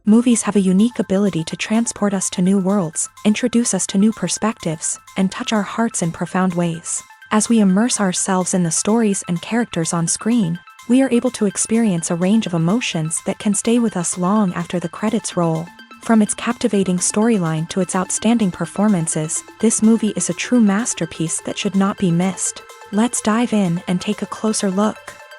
Movies have a unique ability to transport us to new worlds, introduce us to new perspectives, and touch our hearts in profound ways. As we immerse ourselves in the stories and characters on screen, we are able to experience a range of emotions that can stay with us long after the credits roll. From its captivating storyline to its outstanding performances, this movie is a true masterpiece that should not be missed. Let's dive in and take a closer look.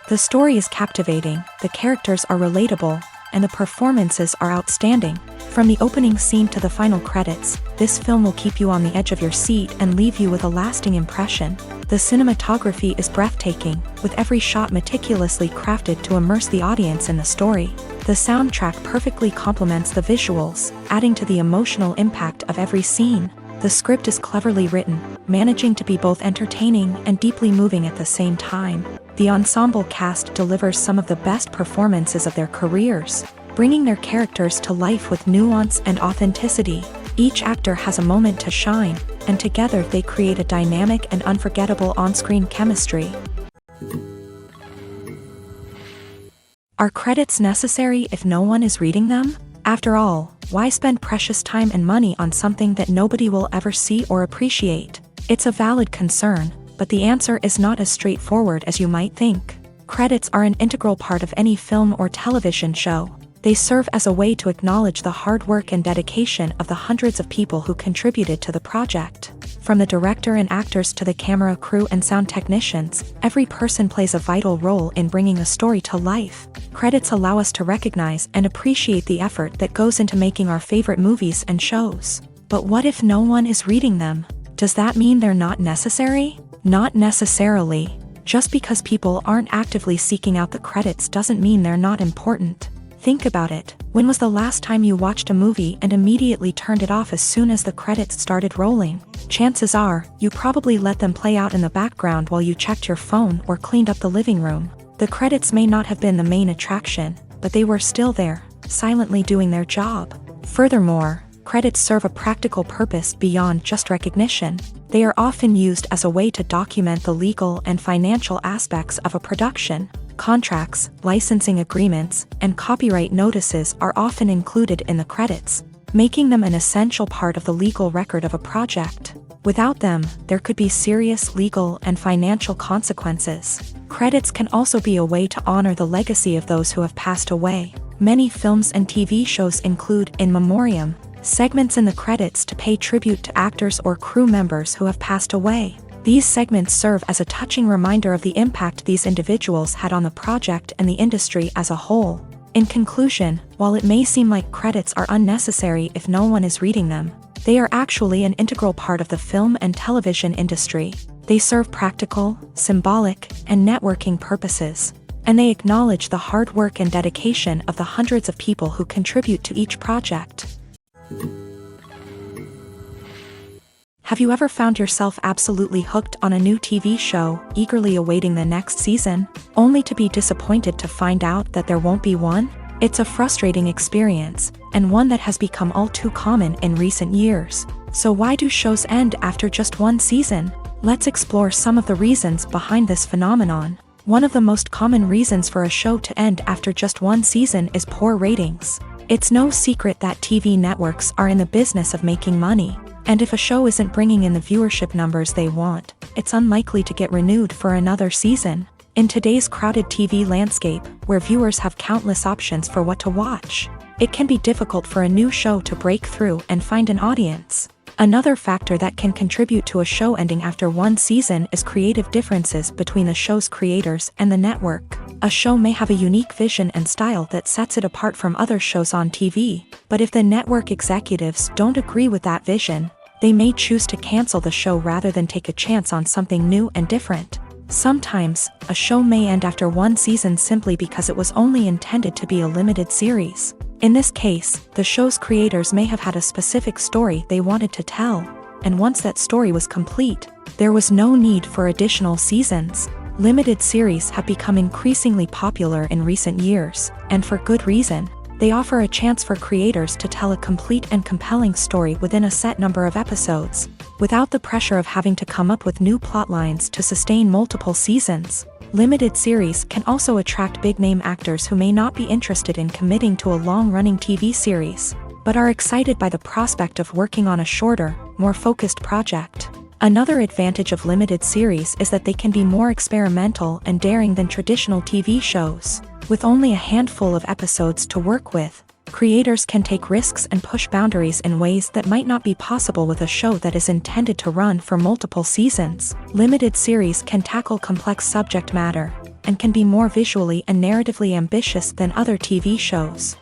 The story is captivating, the characters are relatable, and the performances are outstanding. From the opening scene to the final credits, this film will keep you on the edge of your seat and leave you with a lasting impression. The cinematography is breathtaking, with every shot meticulously crafted to immerse the audience in the story. The soundtrack perfectly complements the visuals, adding to the emotional impact of every scene. The script is cleverly written, managing to be both entertaining and deeply moving at the same time. The ensemble cast delivers some of the best performances of their careers, bringing their characters to life with nuance and authenticity. Each actor has a moment to shine, and together they create a dynamic and unforgettable on-screen chemistry. Are credits necessary if no one is reading them? After all, why spend precious time and money on something that nobody will ever see or appreciate? It's a valid concern, but the answer is not as straightforward as you might think. Credits are an integral part of any film or television show. They serve as a way to acknowledge the hard work and dedication of the hundreds of people who contributed to the project. From the director and actors to the camera crew and sound technicians, every person plays a vital role in bringing a story to life. Credits allow us to recognize and appreciate the effort that goes into making our favorite movies and shows. But what if no one is reading them? Does that mean they're not necessary? Not necessarily. Just because people aren't actively seeking out the credits doesn't mean they're not important. Think about it. When was the last time you watched a movie and immediately turned it off as soon as the credits started rolling? Chances are, you probably let them play out in the background while you checked your phone or cleaned up the living room. The credits may not have been the main attraction, but they were still there, silently doing their job. Furthermore, credits serve a practical purpose beyond just recognition. They are often used as a way to document the legal and financial aspects of a production. Contracts, licensing agreements, and copyright notices are often included in the credits, making them an essential part of the legal record of a project. Without them, there could be serious legal and financial consequences. Credits can also be a way to honor the legacy of those who have passed away. Many films and TV shows include in memoriam segments in the credits to pay tribute to actors or crew members who have passed away. These segments serve as a touching reminder of the impact these individuals had on the project and the industry as a whole. In conclusion, while it may seem like credits are unnecessary if no one is reading them, they are actually an integral part of the film and television industry. They serve practical, symbolic, and networking purposes, and they acknowledge the hard work and dedication of the hundreds of people who contribute to each project. Have you ever found yourself absolutely hooked on a new TV show, eagerly awaiting the next season, only to be disappointed to find out that there won't be one? It's a frustrating experience, and one that has become all too common in recent years. So why do shows end after just one season? Let's explore some of the reasons behind this phenomenon. One of the most common reasons for a show to end after just one season is poor ratings. It's no secret that TV networks are in the business of making money. And if a show isn't bringing in the viewership numbers they want, it's unlikely to get renewed for another season. In today's crowded TV landscape, where viewers have countless options for what to watch, it can be difficult for a new show to break through and find an audience. Another factor that can contribute to a show ending after one season is creative differences between the show's creators and the network. A show may have a unique vision and style that sets it apart from other shows on TV, but if the network executives don't agree with that vision, they may choose to cancel the show rather than take a chance on something new and different. Sometimes, a show may end after one season simply because it was only intended to be a limited series. In this case, the show's creators may have had a specific story they wanted to tell, and once that story was complete, there was no need for additional seasons. Limited series have become increasingly popular in recent years, and for good reason. They offer a chance for creators to tell a complete and compelling story within a set number of episodes, without the pressure of having to come up with new plot lines to sustain multiple seasons. Limited series can also attract big-name actors who may not be interested in committing to a long-running TV series, but are excited by the prospect of working on a shorter, more focused project. Another advantage of limited series is that they can be more experimental and daring than traditional TV shows. With only a handful of episodes to work with, creators can take risks and push boundaries in ways that might not be possible with a show that is intended to run for multiple seasons. Limited series can tackle complex subject matter, and can be more visually and narratively ambitious than other TV shows.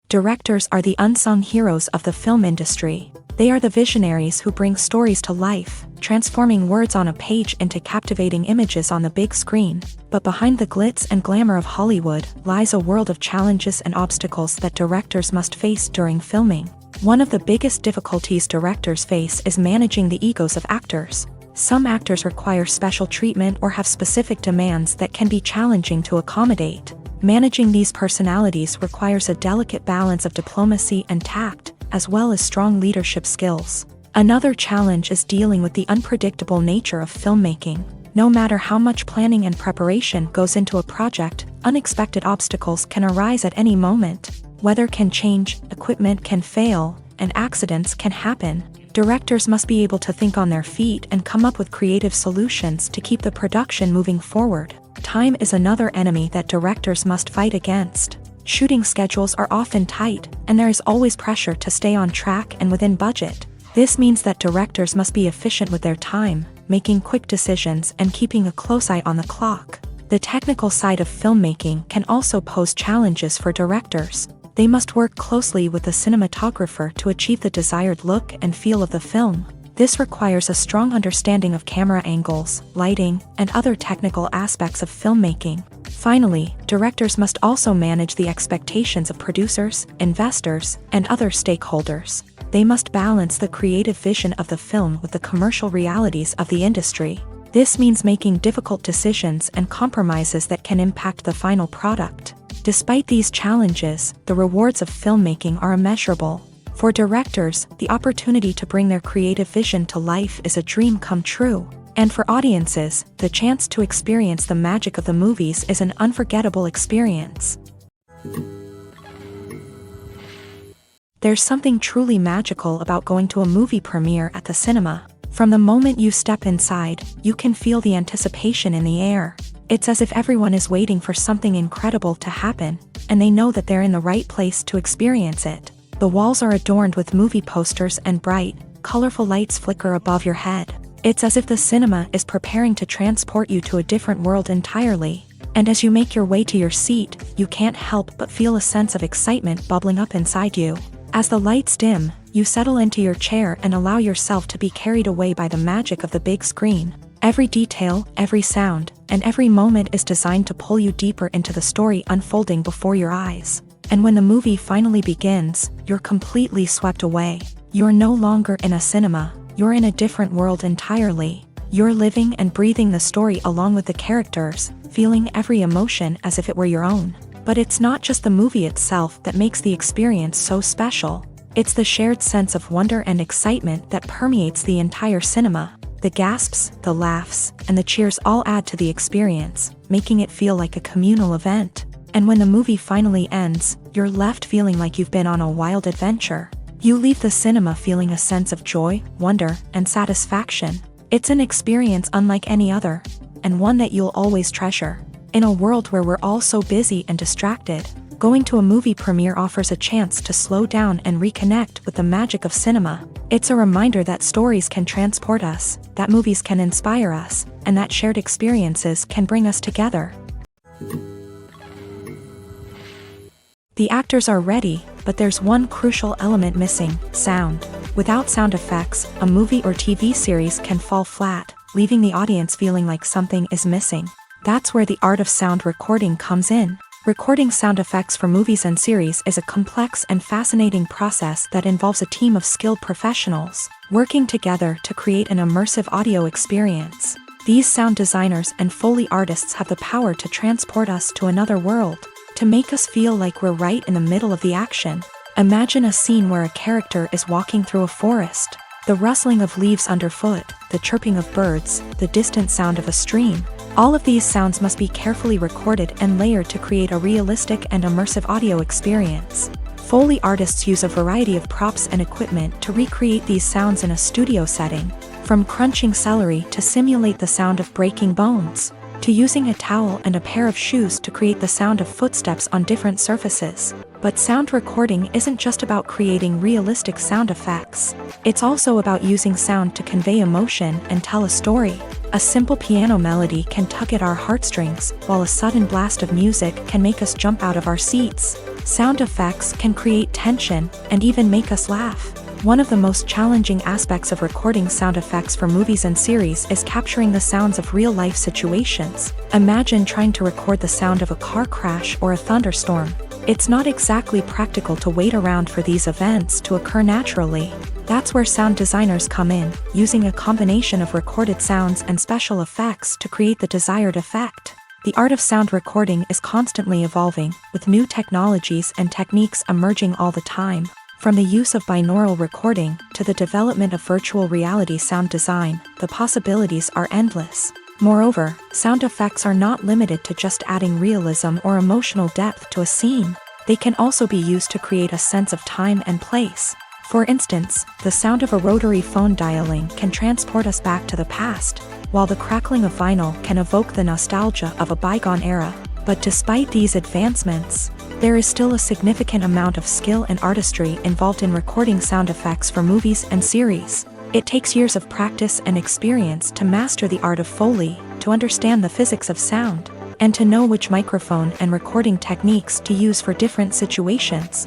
Directors are the unsung heroes of the film industry. They are the visionaries who bring stories to life, transforming words on a page into captivating images on the big screen. But behind the glitz and glamour of Hollywood lies a world of challenges and obstacles that directors must face during filming. One of the biggest difficulties directors face is managing the egos of actors. Some actors require special treatment or have specific demands that can be challenging to accommodate. Managing these personalities requires a delicate balance of diplomacy and tact, as well as strong leadership skills. Another challenge is dealing with the unpredictable nature of filmmaking. No matter how much planning and preparation goes into a project, unexpected obstacles can arise at any moment. Weather can change, equipment can fail, and accidents can happen. Directors must be able to think on their feet and come up with creative solutions to keep the production moving forward. Time is another enemy that directors must fight against. Shooting schedules are often tight, and there is always pressure to stay on track and within budget. This means that directors must be efficient with their time, making quick decisions and keeping a close eye on the clock. The technical side of filmmaking can also pose challenges for directors. They must work closely with the cinematographer to achieve the desired look and feel of the film. This requires a strong understanding of camera angles, lighting, and other technical aspects of filmmaking. Finally, directors must also manage the expectations of producers, investors, and other stakeholders. They must balance the creative vision of the film with the commercial realities of the industry. This means making difficult decisions and compromises that can impact the final product. Despite these challenges, the rewards of filmmaking are immeasurable. For directors, the opportunity to bring their creative vision to life is a dream come true. And for audiences, the chance to experience the magic of the movies is an unforgettable experience. There's something truly magical about going to a movie premiere at the cinema. From the moment you step inside, you can feel the anticipation in the air. It's as if everyone is waiting for something incredible to happen, and they know that they're in the right place to experience it. The walls are adorned with movie posters and bright, colorful lights flicker above your head. It's as if the cinema is preparing to transport you to a different world entirely. And as you make your way to your seat, you can't help but feel a sense of excitement bubbling up inside you. As the lights dim, you settle into your chair and allow yourself to be carried away by the magic of the big screen. Every detail, every sound, and every moment is designed to pull you deeper into the story unfolding before your eyes. And when the movie finally begins, you're completely swept away. You're no longer in a cinema, you're in a different world entirely. You're living and breathing the story along with the characters, feeling every emotion as if it were your own. But it's not just the movie itself that makes the experience so special. It's the shared sense of wonder and excitement that permeates the entire cinema. The gasps, the laughs, and the cheers all add to the experience, making it feel like a communal event. And when the movie finally ends, you're left feeling like you've been on a wild adventure. You leave the cinema feeling a sense of joy, wonder, and satisfaction. It's an experience unlike any other, and one that you'll always treasure. In a world where we're all so busy and distracted, going to a movie premiere offers a chance to slow down and reconnect with the magic of cinema. It's a reminder that stories can transport us, that movies can inspire us, and that shared experiences can bring us together. The actors are ready, but there's one crucial element missing: sound. Without sound effects, a movie or TV series can fall flat, leaving the audience feeling like something is missing. That's where the art of sound recording comes in. Recording sound effects for movies and series is a complex and fascinating process that involves a team of skilled professionals working together to create an immersive audio experience. These sound designers and Foley artists have the power to transport us to another world, to make us feel like we're right in the middle of the action. Imagine a scene where a character is walking through a forest. The rustling of leaves underfoot, the chirping of birds, the distant sound of a stream. All of these sounds must be carefully recorded and layered to create a realistic and immersive audio experience. Foley artists use a variety of props and equipment to recreate these sounds in a studio setting, from crunching celery to simulate the sound of breaking bones, to using a towel and a pair of shoes to create the sound of footsteps on different surfaces. But sound recording isn't just about creating realistic sound effects. It's also about using sound to convey emotion and tell a story. A simple piano melody can tug at our heartstrings, while a sudden blast of music can make us jump out of our seats. Sound effects can create tension and even make us laugh. One of the most challenging aspects of recording sound effects for movies and series is capturing the sounds of real-life situations. Imagine trying to record the sound of a car crash or a thunderstorm. It's not exactly practical to wait around for these events to occur naturally. That's where sound designers come in, using a combination of recorded sounds and special effects to create the desired effect. The art of sound recording is constantly evolving, with new technologies and techniques emerging all the time. From the use of binaural recording to the development of virtual reality sound design, the possibilities are endless. Moreover, sound effects are not limited to just adding realism or emotional depth to a scene. They can also be used to create a sense of time and place. For instance, the sound of a rotary phone dialing can transport us back to the past, while the crackling of vinyl can evoke the nostalgia of a bygone era. But despite these advancements, there is still a significant amount of skill and artistry involved in recording sound effects for movies and series. It takes years of practice and experience to master the art of Foley, to understand the physics of sound, and to know which microphone and recording techniques to use for different situations.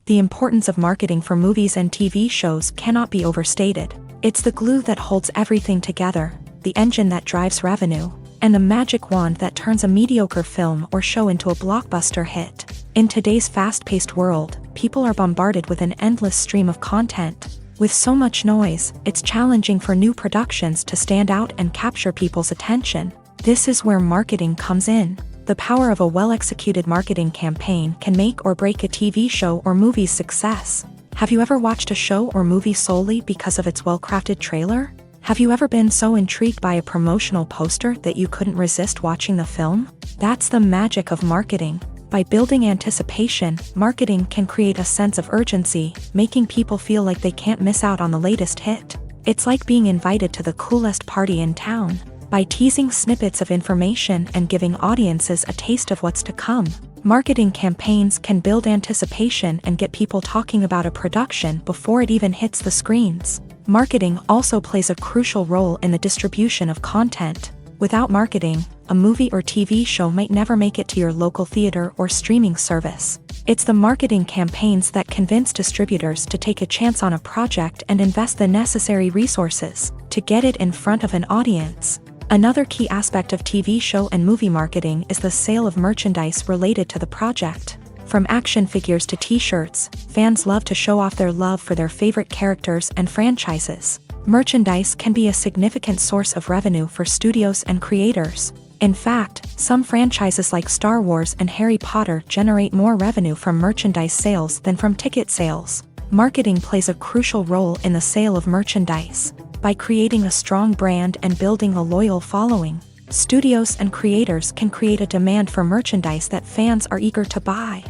The importance of marketing for movies and TV shows cannot be overstated. It's the glue that holds everything together, the engine that drives revenue, and the magic wand that turns a mediocre film or show into a blockbuster hit. In today's fast-paced world, people are bombarded with an endless stream of content. With so much noise, it's challenging for new productions to stand out and capture people's attention. This is where marketing comes in. The power of a well-executed marketing campaign can make or break a TV show or movie's success. Have you ever watched a show or movie solely because of its well-crafted trailer? Have you ever been so intrigued by a promotional poster that you couldn't resist watching the film? That's the magic of marketing. By building anticipation, marketing can create a sense of urgency, making people feel like they can't miss out on the latest hit. It's like being invited to the coolest party in town. By teasing snippets of information and giving audiences a taste of what's to come, marketing campaigns can build anticipation and get people talking about a production before it even hits the screens. Marketing also plays a crucial role in the distribution of content. Without marketing, a movie or TV show might never make it to your local theater or streaming service. It's the marketing campaigns that convince distributors to take a chance on a project and invest the necessary resources to get it in front of an audience. Another key aspect of TV show and movie marketing is the sale of merchandise related to the project. From action figures to t-shirts, fans love to show off their love for their favorite characters and franchises. Merchandise can be a significant source of revenue for studios and creators. In fact, some franchises like Star Wars and Harry Potter generate more revenue from merchandise sales than from ticket sales. Marketing plays a crucial role in the sale of merchandise. By creating a strong brand and building a loyal following, studios and creators can create a demand for merchandise that fans are eager to buy.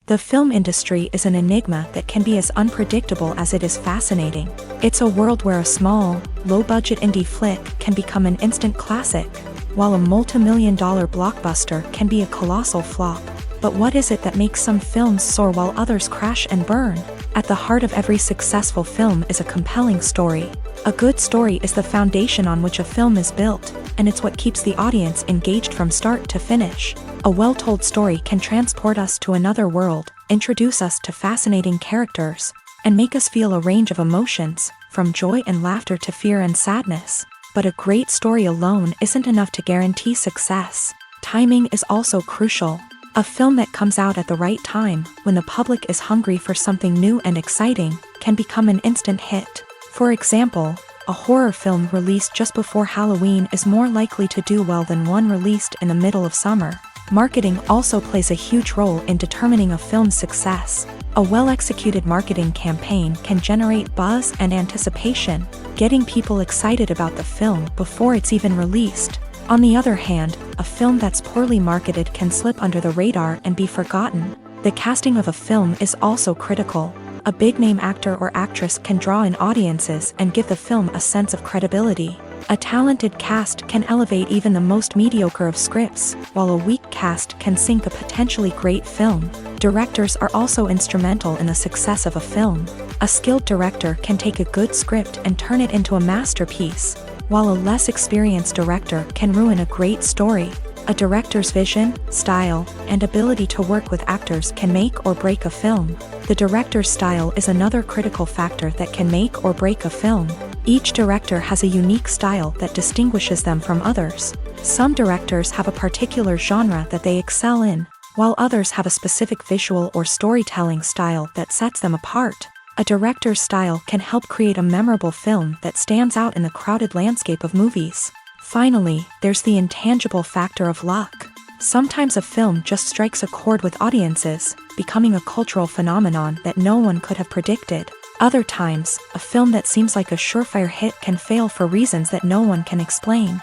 The film industry is an enigma that can be as unpredictable as it is fascinating. It's a world where a small, low-budget indie flick can become an instant classic, while a multi-million-dollar blockbuster can be a colossal flop. But what is it that makes some films soar while others crash and burn? At the heart of every successful film is a compelling story. A good story is the foundation on which a film is built, and it's what keeps the audience engaged from start to finish. A well-told story can transport us to another world, introduce us to fascinating characters, and make us feel a range of emotions, from joy and laughter to fear and sadness. But a great story alone isn't enough to guarantee success. Timing is also crucial. A film that comes out at the right time, when the public is hungry for something new and exciting, can become an instant hit. For example, a horror film released just before Halloween is more likely to do well than one released in the middle of summer. Marketing also plays a huge role in determining a film's success. A well-executed marketing campaign can generate buzz and anticipation, getting people excited about the film before it's even released. On the other hand, a film that's poorly marketed can slip under the radar and be forgotten. The casting of a film is also critical. A big-name actor or actress can draw in audiences and give the film a sense of credibility. A talented cast can elevate even the most mediocre of scripts, while a weak cast can sink a potentially great film. Directors are also instrumental in the success of a film. A skilled director can take a good script and turn it into a masterpiece, while a less experienced director can ruin a great story. A director's vision, style, and ability to work with actors can make or break a film. The director's style is another critical factor that can make or break a film. Each director has a unique style that distinguishes them from others. Some directors have a particular genre that they excel in, while others have a specific visual or storytelling style that sets them apart. A director's style can help create a memorable film that stands out in the crowded landscape of movies. Finally, there's the intangible factor of luck. Sometimes a film just strikes a chord with audiences, becoming a cultural phenomenon that no one could have predicted. Other times, a film that seems like a surefire hit can fail for reasons that no one can explain.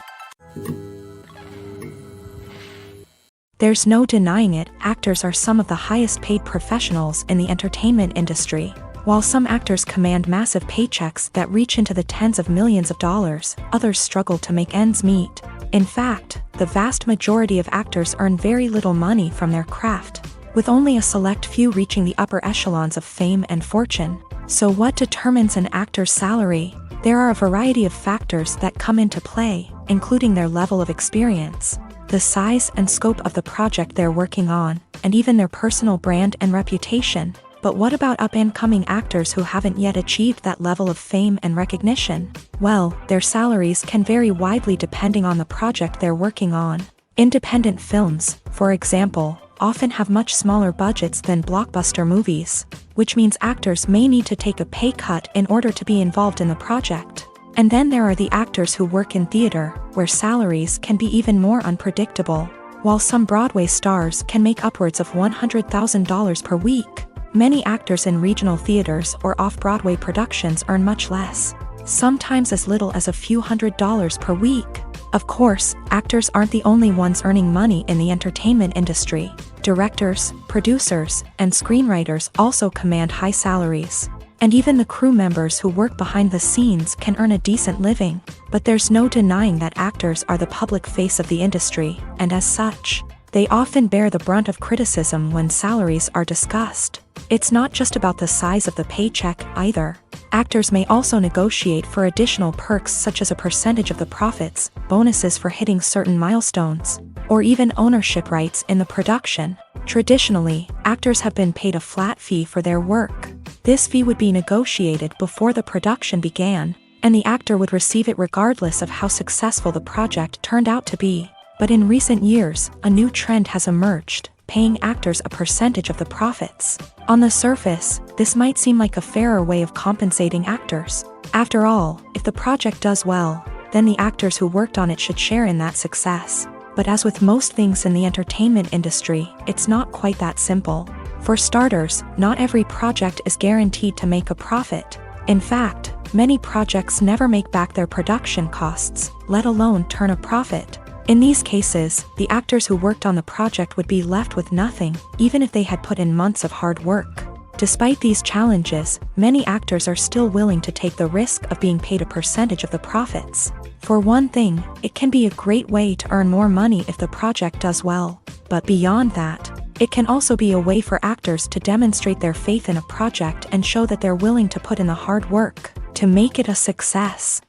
There's no denying it, actors are some of the highest paid professionals in the entertainment industry. While some actors command massive paychecks that reach into the tens of millions of dollars, others struggle to make ends meet. In fact, the vast majority of actors earn very little money from their craft, with only a select few reaching the upper echelons of fame and fortune. So what determines an actor's salary? There are a variety of factors that come into play, including their level of experience, the size and scope of the project they're working on, and even their personal brand and reputation. But what about up-and-coming actors who haven't yet achieved that level of fame and recognition? Well, their salaries can vary widely depending on the project they're working on. Independent films, for example, often have much smaller budgets than blockbuster movies, which means actors may need to take a pay cut in order to be involved in the project. And then there are the actors who work in theater, where salaries can be even more unpredictable. While some Broadway stars can make upwards of $100,000 per week, many actors in regional theaters or off-Broadway productions earn much less, sometimes as little as a few $100s per week. Of course, actors aren't the only ones earning money in the entertainment industry. Directors, producers, and screenwriters also command high salaries. And even the crew members who work behind the scenes can earn a decent living. But there's no denying that actors are the public face of the industry, and as such, they often bear the brunt of criticism when salaries are discussed. It's not just about the size of the paycheck, either. Actors may also negotiate for additional perks such as a percentage of the profits, bonuses for hitting certain milestones, or even ownership rights in the production. Traditionally, actors have been paid a flat fee for their work. This fee would be negotiated before the production began, and the actor would receive it regardless of how successful the project turned out to be. But in recent years, a new trend has emerged, paying actors a percentage of the profits. On the surface, this might seem like a fairer way of compensating actors. After all, if the project does well, then the actors who worked on it should share in that success. But as with most things in the entertainment industry, it's not quite that simple. For starters, not every project is guaranteed to make a profit. In fact, many projects never make back their production costs, let alone turn a profit. In these cases, the actors who worked on the project would be left with nothing, even if they had put in months of hard work. Despite these challenges, many actors are still willing to take the risk of being paid a percentage of the profits. For one thing, it can be a great way to earn more money if the project does well. But beyond that, it can also be a way for actors to demonstrate their faith in a project and show that they're willing to put in the hard work to make it a success.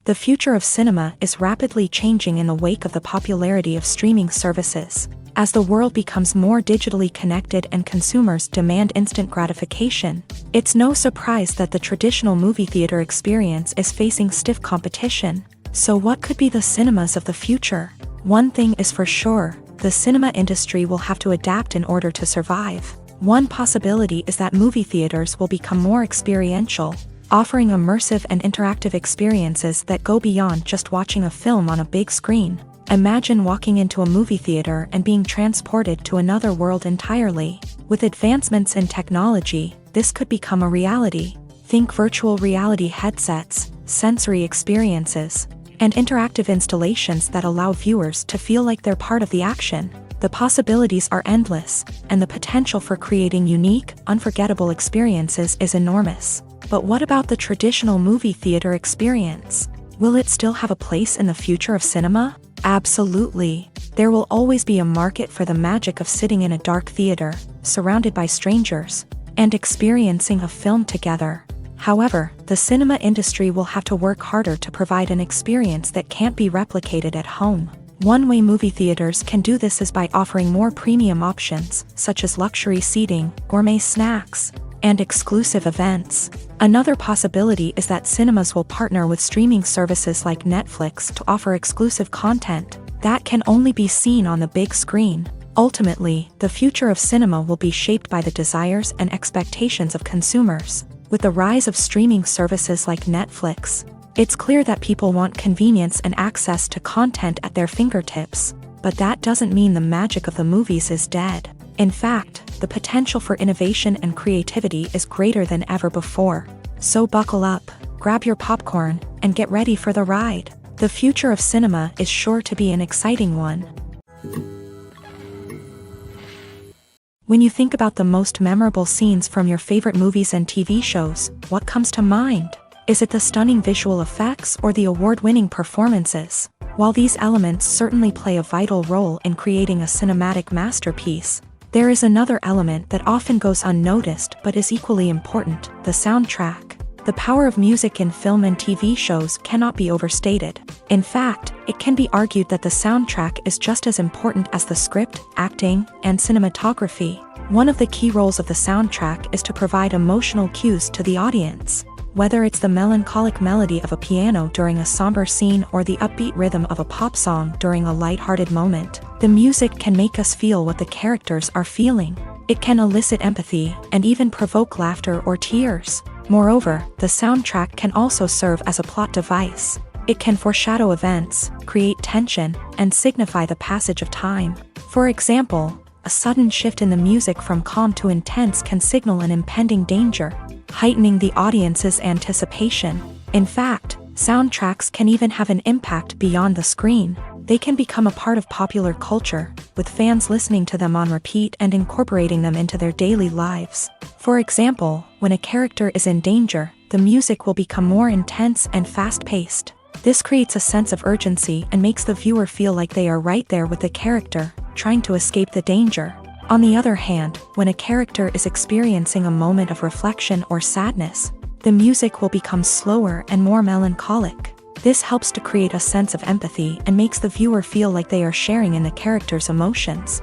The future of cinema is rapidly changing in the wake of the popularity of streaming services. As the world becomes more digitally connected and consumers demand instant gratification, it's no surprise that the traditional movie theater experience is facing stiff competition. So what could be the cinemas of the future? One thing is for sure, the cinema industry will have to adapt in order to survive. One possibility is that movie theaters will become more experiential. offering immersive and interactive experiences that go beyond just watching a film on a big screen. Imagine walking into a movie theater and being transported to another world entirely. With advancements in technology, this could become a reality. Think virtual reality headsets, sensory experiences, and interactive installations that allow viewers to feel like they're part of the action. The possibilities are endless, and the potential for creating unique, unforgettable experiences is enormous. But what about the traditional movie theater experience? Will it still have a place in the future of cinema? Absolutely. There will always be a market for the magic of sitting in a dark theater, surrounded by strangers, and experiencing a film together. However, the cinema industry will have to work harder to provide an experience that can't be replicated at home. One way movie theaters can do this is by offering more premium options, such as luxury seating, gourmet snacks, and exclusive events. Another possibility is that cinemas will partner with streaming services like Netflix to offer exclusive content that can only be seen on the big screen. Ultimately, the future of cinema will be shaped by the desires and expectations of consumers. With the rise of streaming services like Netflix, it's clear that people want convenience and access to content at their fingertips. But that doesn't mean the magic of the movies is dead. In fact, the potential for innovation and creativity is greater than ever before. So buckle up, grab your popcorn, and get ready for the ride. The future of cinema is sure to be an exciting one. When you think about the most memorable scenes from your favorite movies and TV shows, what comes to mind? Is it the stunning visual effects or the award-winning performances? While these elements certainly play a vital role in creating a cinematic masterpiece, there is another element that often goes unnoticed but is equally important: the soundtrack. The power of music in film and TV shows cannot be overstated. In fact, it can be argued that the soundtrack is just as important as the script, acting, and cinematography. One of the key roles of the soundtrack is to provide emotional cues to the audience. Whether it's the melancholic melody of a piano during a somber scene or the upbeat rhythm of a pop song during a light-hearted moment, the music can make us feel what the characters are feeling. It can elicit empathy and even provoke laughter or tears. Moreover, the soundtrack can also serve as a plot device. It can foreshadow events, create tension, and signify the passage of time. For example, a sudden shift in the music from calm to intense can signal an impending danger, heightening the audience's anticipation. In fact, soundtracks can even have an impact beyond the screen. They can become a part of popular culture, with fans listening to them on repeat and incorporating them into their daily lives. For example, when a character is in danger, the music will become more intense and fast-paced. This creates a sense of urgency and makes the viewer feel like they are right there with the character, trying to escape the danger. On the other hand, when a character is experiencing a moment of reflection or sadness, the music will become slower and more melancholic. This helps to create a sense of empathy and makes the viewer feel like they are sharing in the character's emotions.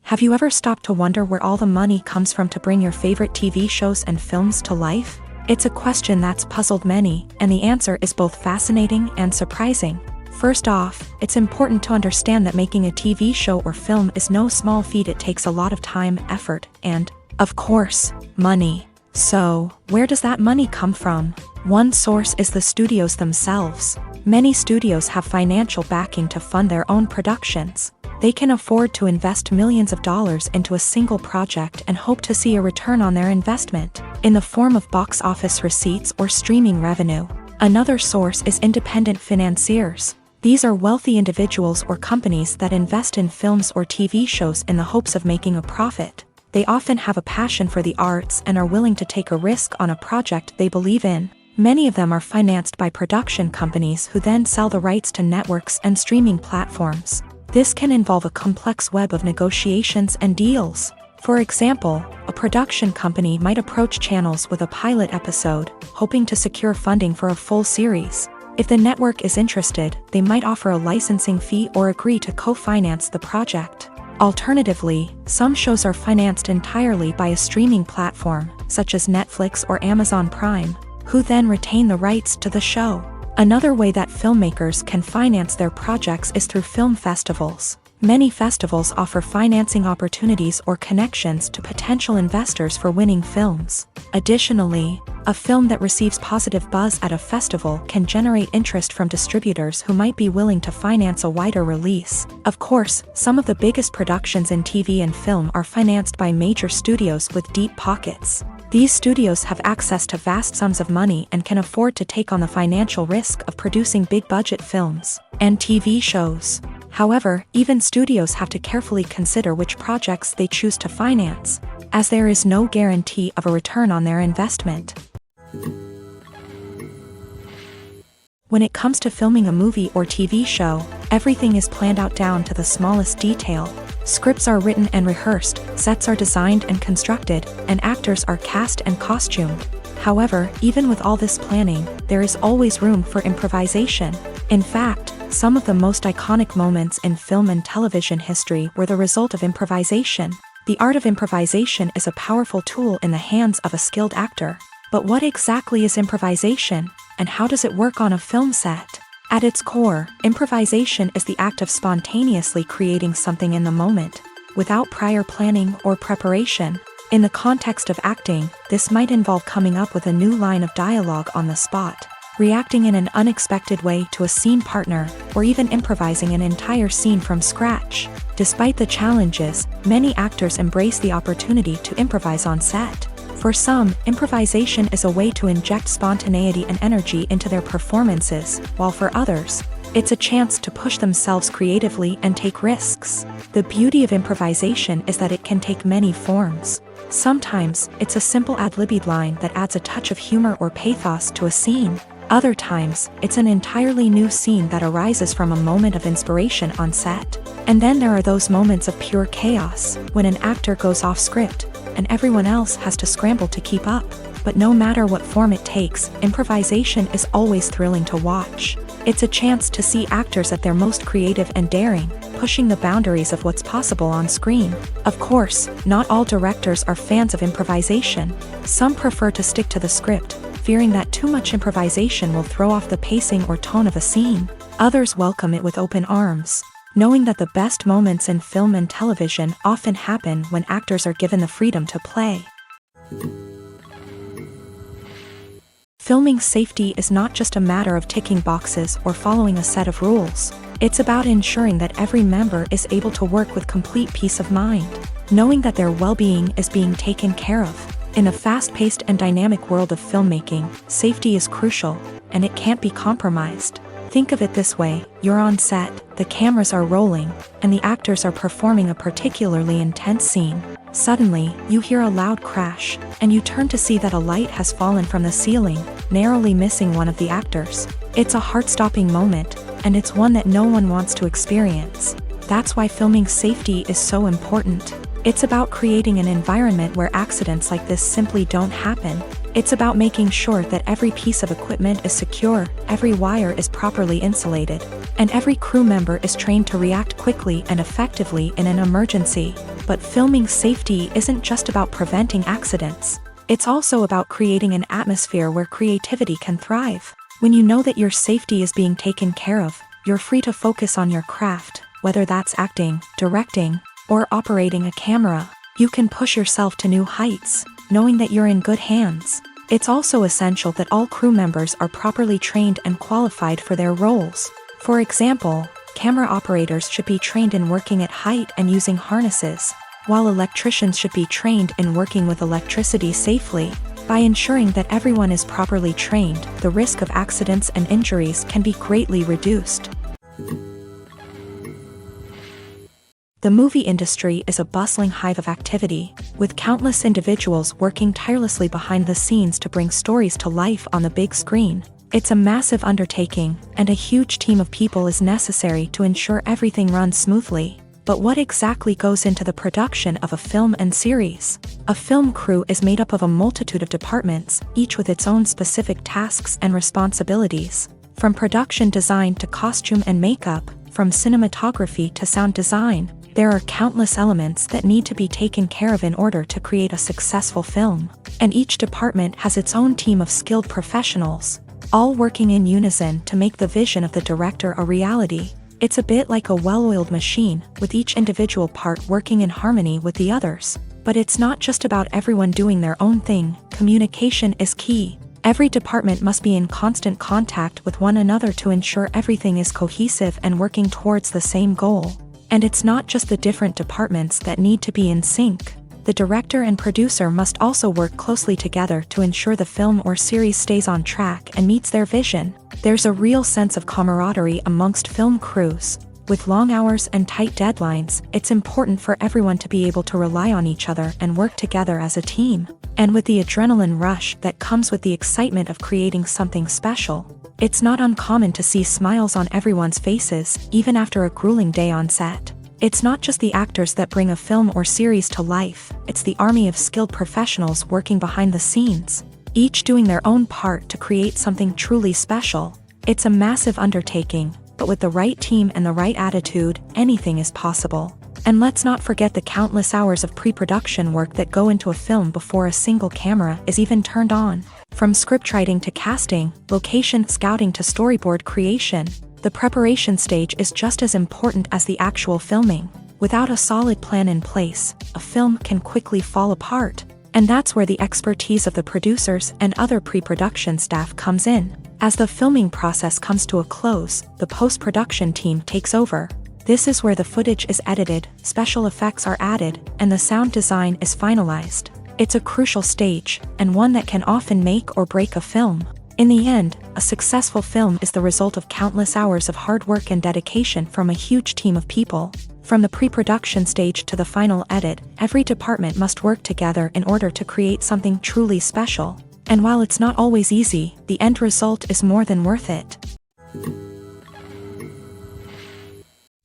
Have you ever stopped to wonder where all the money comes from to bring your favorite TV shows and films to life? It's a question that's puzzled many, and the answer is both fascinating and surprising. First off, it's important to understand that making a TV show or film is no small feat. It takes a lot of time, effort, and, of course, money. So, where does that money come from? One source is the studios themselves. Many studios have financial backing to fund their own productions. They can afford to invest millions of dollars into a single project and hope to see a return on their investment, in the form of box office receipts or streaming revenue. Another source is independent financiers. These are wealthy individuals or companies that invest in films or TV shows in the hopes of making a profit. They often have a passion for the arts and are willing to take a risk on a project they believe in. Many of them are financed by production companies who then sell the rights to networks and streaming platforms. This can involve a complex web of negotiations and deals. For example, a production company might approach channels with a pilot episode, hoping to secure funding for a full series. If the network is interested, they might offer a licensing fee or agree to co-finance the project. Alternatively, some shows are financed entirely by a streaming platform, such as Netflix or Amazon Prime, who then retain the rights to the show. Another way that filmmakers can finance their projects is through film festivals. Many festivals offer financing opportunities or connections to potential investors for winning films. Additionally, a film that receives positive buzz at a festival can generate interest from distributors who might be willing to finance a wider release. Of course, some of the biggest productions in TV and film are financed by major studios with deep pockets. These studios have access to vast sums of money and can afford to take on the financial risk of producing big-budget films and TV shows. However, even studios have to carefully consider which projects they choose to finance, as there is no guarantee of a return on their investment. When it comes to filming a movie or TV show, everything is planned out down to the smallest detail. Scripts are written and rehearsed, sets are designed and constructed, and actors are cast and costumed. However, even with all this planning, there is always room for improvisation. In fact, some of the most iconic moments in film and television history were the result of improvisation. The art of improvisation is a powerful tool in the hands of a skilled actor. But what exactly is improvisation, and how does it work on a film set? At its core, improvisation is the act of spontaneously creating something in the moment, without prior planning or preparation. In the context of acting, this might involve coming up with a new line of dialogue on the spot, reacting in an unexpected way to a scene partner, or even improvising an entire scene from scratch. Despite the challenges, many actors embrace the opportunity to improvise on set. For some, improvisation is a way to inject spontaneity and energy into their performances, while for others, it's a chance to push themselves creatively and take risks. The beauty of improvisation is that it can take many forms. Sometimes, it's a simple ad-libbed line that adds a touch of humor or pathos to a scene. Other times, it's an entirely new scene that arises from a moment of inspiration on set. And then there are those moments of pure chaos, when an actor goes off script, and everyone else has to scramble to keep up. But no matter what form it takes, improvisation is always thrilling to watch. It's a chance to see actors at their most creative and daring, pushing the boundaries of what's possible on screen. Of course, not all directors are fans of improvisation. Some prefer to stick to the script, fearing that too much improvisation will throw off the pacing or tone of a scene. Others welcome it with open arms, knowing that the best moments in film and television often happen when actors are given the freedom to play. Filming safety is not just a matter of ticking boxes or following a set of rules. It's about ensuring that every member is able to work with complete peace of mind, knowing that their well-being is being taken care of. In a fast-paced and dynamic world of filmmaking, safety is crucial, and it can't be compromised. Think of it this way: you're on set, the cameras are rolling, and the actors are performing a particularly intense scene. Suddenly, you hear a loud crash, and you turn to see that a light has fallen from the ceiling, narrowly missing one of the actors. It's a heart-stopping moment, and it's one that no one wants to experience. That's why filming safety is so important. It's about creating an environment where accidents like this simply don't happen. It's about making sure that every piece of equipment is secure, every wire is properly insulated, and every crew member is trained to react quickly and effectively in an emergency. But filming safety isn't just about preventing accidents. It's also about creating an atmosphere where creativity can thrive. When you know that your safety is being taken care of, you're free to focus on your craft, whether that's acting, directing, or operating a camera. You can push yourself to new heights, knowing that you're in good hands. It's also essential that all crew members are properly trained and qualified for their roles. For example, camera operators should be trained in working at height and using harnesses, while electricians should be trained in working with electricity safely. By ensuring that everyone is properly trained, the risk of accidents and injuries can be greatly reduced. The movie industry is a bustling hive of activity, with countless individuals working tirelessly behind the scenes to bring stories to life on the big screen. It's a massive undertaking, and a huge team of people is necessary to ensure everything runs smoothly. But what exactly goes into the production of a film and series? A film crew is made up of a multitude of departments, each with its own specific tasks and responsibilities. From production design to costume and makeup, from cinematography to sound design, there are countless elements that need to be taken care of in order to create a successful film. And each department has its own team of skilled professionals, all working in unison to make the vision of the director a reality. It's a bit like a well-oiled machine, with each individual part working in harmony with the others. But it's not just about everyone doing their own thing. Communication is key. Every department must be in constant contact with one another to ensure everything is cohesive and working towards the same goal. And it's not just the different departments that need to be in sync. The director and producer must also work closely together to ensure the film or series stays on track and meets their vision. There's a real sense of camaraderie amongst film crews. With long hours and tight deadlines, it's important for everyone to be able to rely on each other and work together as a team. And with the adrenaline rush that comes with the excitement of creating something special, it's not uncommon to see smiles on everyone's faces, even after a grueling day on set. It's not just the actors that bring a film or series to life, it's the army of skilled professionals working behind the scenes, each doing their own part to create something truly special. It's a massive undertaking, but with the right team and the right attitude, anything is possible. And let's not forget the countless hours of pre-production work that go into a film before a single camera is even turned on. From scriptwriting to casting, location scouting to storyboard creation, the preparation stage is just as important as the actual filming. Without a solid plan in place, a film can quickly fall apart. And that's where the expertise of the producers and other pre-production staff comes in. As the filming process comes to a close, the post-production team takes over. This is where the footage is edited, special effects are added, and the sound design is finalized. It's a crucial stage, and one that can often make or break a film. In the end, a successful film is the result of countless hours of hard work and dedication from a huge team of people. From the pre-production stage to the final edit, every department must work together in order to create something truly special. And while it's not always easy, the end result is more than worth it.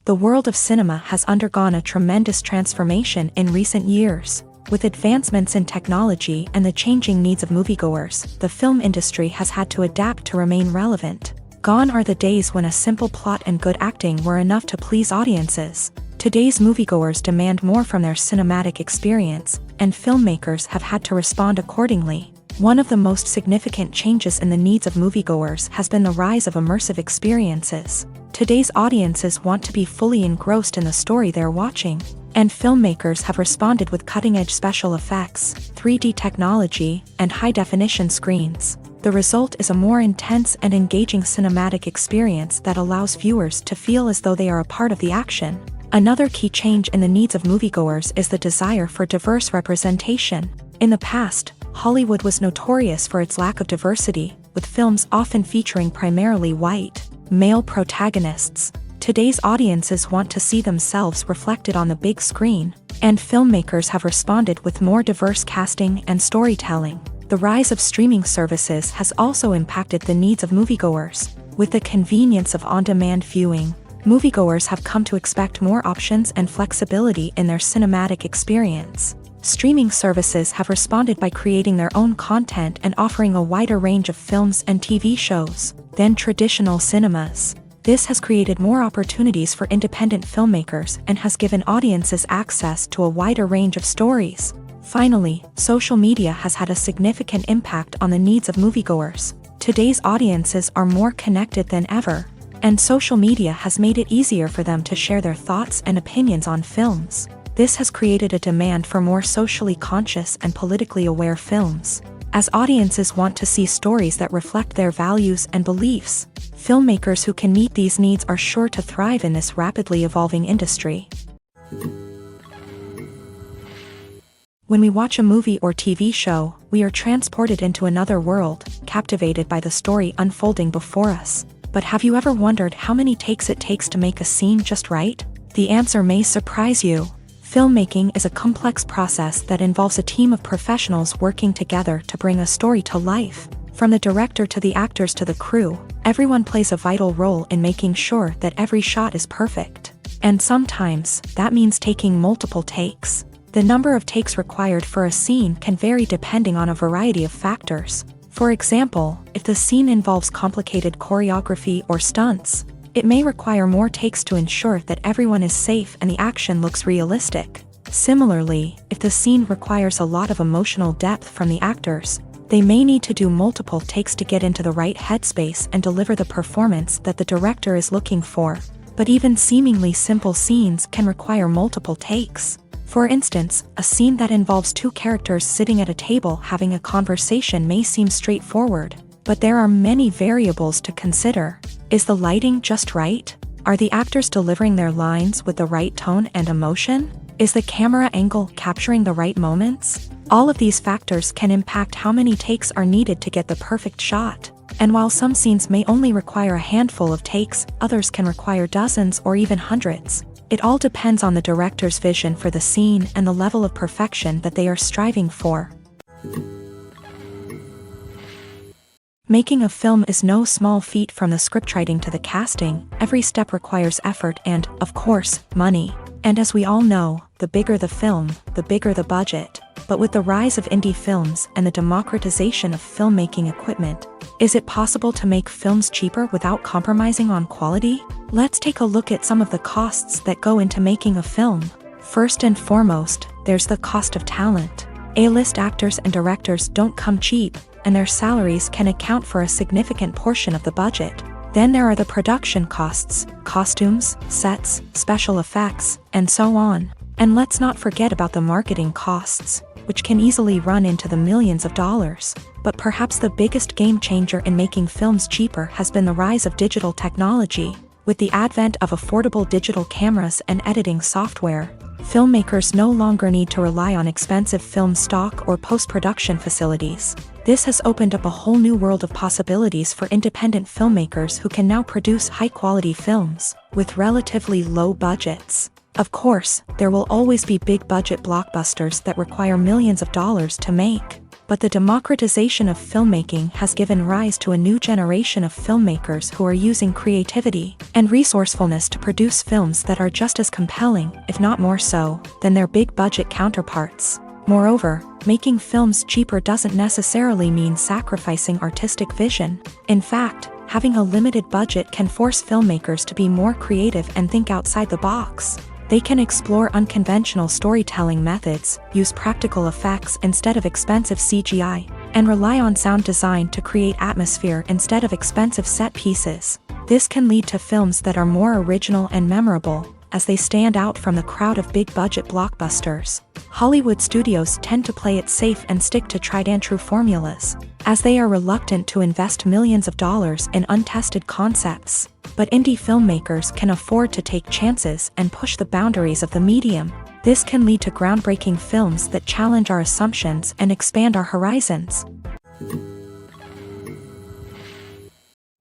The world of cinema has undergone a tremendous transformation in recent years. With advancements in technology and the changing needs of moviegoers, the film industry has had to adapt to remain relevant. Gone are the days when a simple plot and good acting were enough to please audiences. Today's moviegoers demand more from their cinematic experience, and filmmakers have had to respond accordingly. One of the most significant changes in the needs of moviegoers has been the rise of immersive experiences. Today's audiences want to be fully engrossed in the story they're watching, and filmmakers have responded with cutting-edge special effects, 3D technology, and high-definition screens. The result is a more intense and engaging cinematic experience that allows viewers to feel as though they are a part of the action. Another key change in the needs of moviegoers is the desire for diverse representation. In the past, Hollywood was notorious for its lack of diversity, with films often featuring primarily white, male protagonists. Today's audiences want to see themselves reflected on the big screen, and filmmakers have responded with more diverse casting and storytelling. The rise of streaming services has also impacted the needs of moviegoers. With the convenience of on-demand viewing, moviegoers have come to expect more options and flexibility in their cinematic experience. Streaming services have responded by creating their own content and offering a wider range of films and TV shows than traditional cinemas. This has created more opportunities for independent filmmakers and has given audiences access to a wider range of stories. Finally, social media has had a significant impact on the needs of moviegoers. Today's audiences are more connected than ever, and social media has made it easier for them to share their thoughts and opinions on films. This has created a demand for more socially conscious and politically aware films. As audiences want to see stories that reflect their values and beliefs, filmmakers who can meet these needs are sure to thrive in this rapidly evolving industry. When we watch a movie or TV show, we are transported into another world, captivated by the story unfolding before us. But have you ever wondered how many takes it takes to make a scene just right? The answer may surprise you. Filmmaking is a complex process that involves a team of professionals working together to bring a story to life. From the director to the actors to the crew, everyone plays a vital role in making sure that every shot is perfect. And sometimes, that means taking multiple takes. The number of takes required for a scene can vary depending on a variety of factors. For example, if the scene involves complicated choreography or stunts, it may require more takes to ensure that everyone is safe and the action looks realistic. Similarly, if the scene requires a lot of emotional depth from the actors, they may need to do multiple takes to get into the right headspace and deliver the performance that the director is looking for. But even seemingly simple scenes can require multiple takes. For instance, a scene that involves two characters sitting at a table having a conversation may seem straightforward, but there are many variables to consider. Is the lighting just right? Are the actors delivering their lines with the right tone and emotion? Is the camera angle capturing the right moments? All of these factors can impact how many takes are needed to get the perfect shot. And while some scenes may only require a handful of takes, others can require dozens or even hundreds. It all depends on the director's vision for the scene and the level of perfection that they are striving for. Making a film is no small feat. From the scriptwriting to the casting, every step requires effort and, of course, money. And as we all know, the bigger the film, the bigger the budget. But with the rise of indie films and the democratization of filmmaking equipment, is it possible to make films cheaper without compromising on quality? Let's take a look at some of the costs that go into making a film. First and foremost, there's the cost of talent. A-list actors and directors don't come cheap, and their salaries can account for a significant portion of the budget. Then there are the production costs, costumes, sets, special effects, and so on. And let's not forget about the marketing costs, which can easily run into the millions of dollars. But perhaps the biggest game changer in making films cheaper has been the rise of digital technology. With the advent of affordable digital cameras and editing software, filmmakers no longer need to rely on expensive film stock or post-production facilities. This has opened up a whole new world of possibilities for independent filmmakers who can now produce high-quality films with relatively low budgets. Of course, there will always be big-budget blockbusters that require millions of dollars to make. But the democratization of filmmaking has given rise to a new generation of filmmakers who are using creativity and resourcefulness to produce films that are just as compelling, if not more so, than their big-budget counterparts. Moreover, making films cheaper doesn't necessarily mean sacrificing artistic vision. In fact, having a limited budget can force filmmakers to be more creative and think outside the box. They can explore unconventional storytelling methods, use practical effects instead of expensive CGI, and rely on sound design to create atmosphere instead of expensive set pieces. This can lead to films that are more original and memorable, as they stand out from the crowd of big-budget blockbusters. Hollywood studios tend to play it safe and stick to tried-and-true formulas, as they are reluctant to invest millions of dollars in untested concepts. But indie filmmakers can afford to take chances and push the boundaries of the medium. This can lead to groundbreaking films that challenge our assumptions and expand our horizons.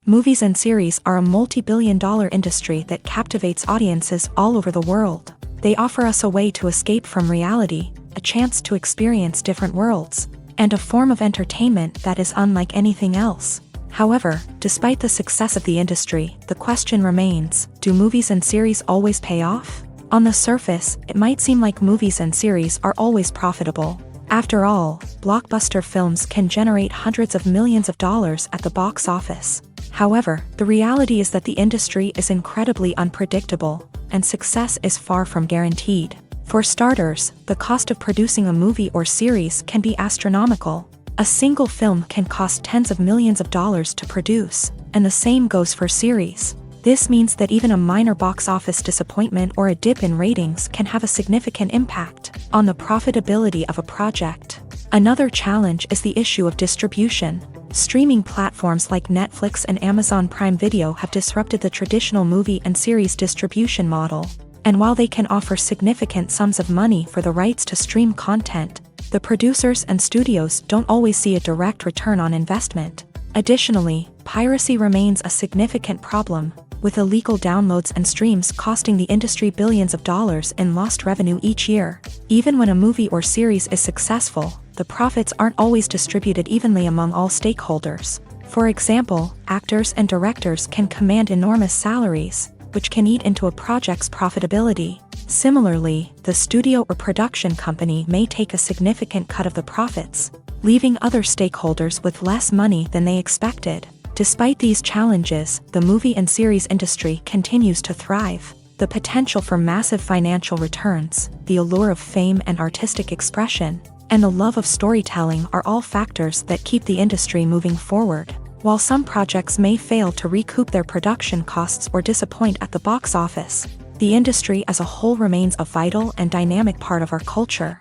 Movies and series are a multi-billion-dollar industry that captivates audiences all over the world. They offer us a way to escape from reality, a chance to experience different worlds, and a form of entertainment that is unlike anything else. However, despite the success of the industry, the question remains, do movies and series always pay off? On the surface, it might seem like movies and series are always profitable. After all, blockbuster films can generate hundreds of millions of dollars at the box office. However, the reality is that the industry is incredibly unpredictable, and success is far from guaranteed. For starters, the cost of producing a movie or series can be astronomical. A single film can cost tens of millions of dollars to produce, and the same goes for series. This means that even a minor box office disappointment or a dip in ratings can have a significant impact on the profitability of a project. Another challenge is the issue of distribution. Streaming platforms like Netflix and Amazon Prime Video have disrupted the traditional movie and series distribution model. And while they can offer significant sums of money for the rights to stream content, the producers and studios don't always see a direct return on investment. Additionally, piracy remains a significant problem, with illegal downloads and streams costing the industry billions of dollars in lost revenue each year. Even when a movie or series is successful, the profits aren't always distributed evenly among all stakeholders. For example, actors and directors can command enormous salaries, which can eat into a project's profitability. Similarly, the studio or production company may take a significant cut of the profits, leaving other stakeholders with less money than they expected. Despite these challenges, the movie and series industry continues to thrive. The potential for massive financial returns, the allure of fame and artistic expression, and the love of storytelling are all factors that keep the industry moving forward. While some projects may fail to recoup their production costs or disappoint at the box office, the industry as a whole remains a vital and dynamic part of our culture.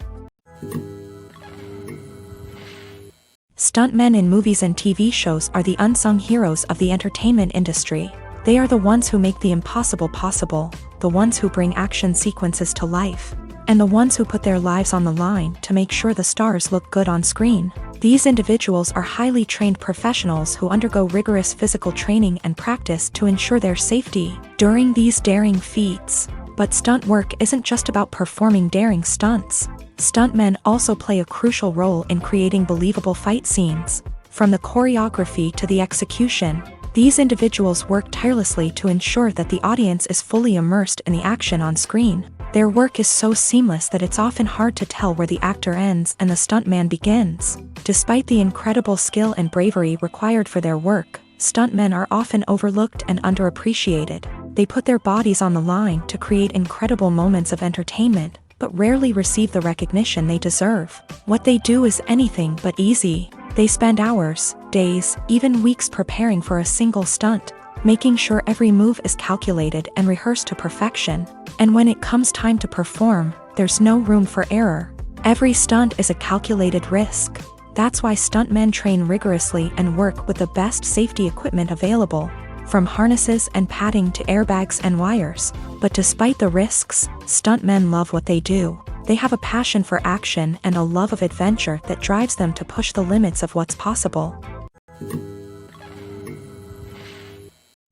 Stuntmen in movies and TV shows are the unsung heroes of the entertainment industry. They are the ones who make the impossible possible, the ones who bring action sequences to life, and the ones who put their lives on the line to make sure the stars look good on screen. These individuals are highly trained professionals who undergo rigorous physical training and practice to ensure their safety during these daring feats. But stunt work isn't just about performing daring stunts. Stuntmen also play a crucial role in creating believable fight scenes. From the choreography to the execution, these individuals work tirelessly to ensure that the audience is fully immersed in the action on screen. Their work is so seamless that it's often hard to tell where the actor ends and the stuntman begins. Despite the incredible skill and bravery required for their work, stuntmen are often overlooked and underappreciated. They put their bodies on the line to create incredible moments of entertainment, but rarely receive the recognition they deserve. What they do is anything but easy. They spend hours, days, even weeks preparing for a single stunt, making sure every move is calculated and rehearsed to perfection. And when it comes time to perform, there's no room for error. Every stunt is a calculated risk. That's why stuntmen train rigorously and work with the best safety equipment available, from harnesses and padding to airbags and wires. But despite the risks, stuntmen love what they do. They have a passion for action and a love of adventure that drives them to push the limits of what's possible.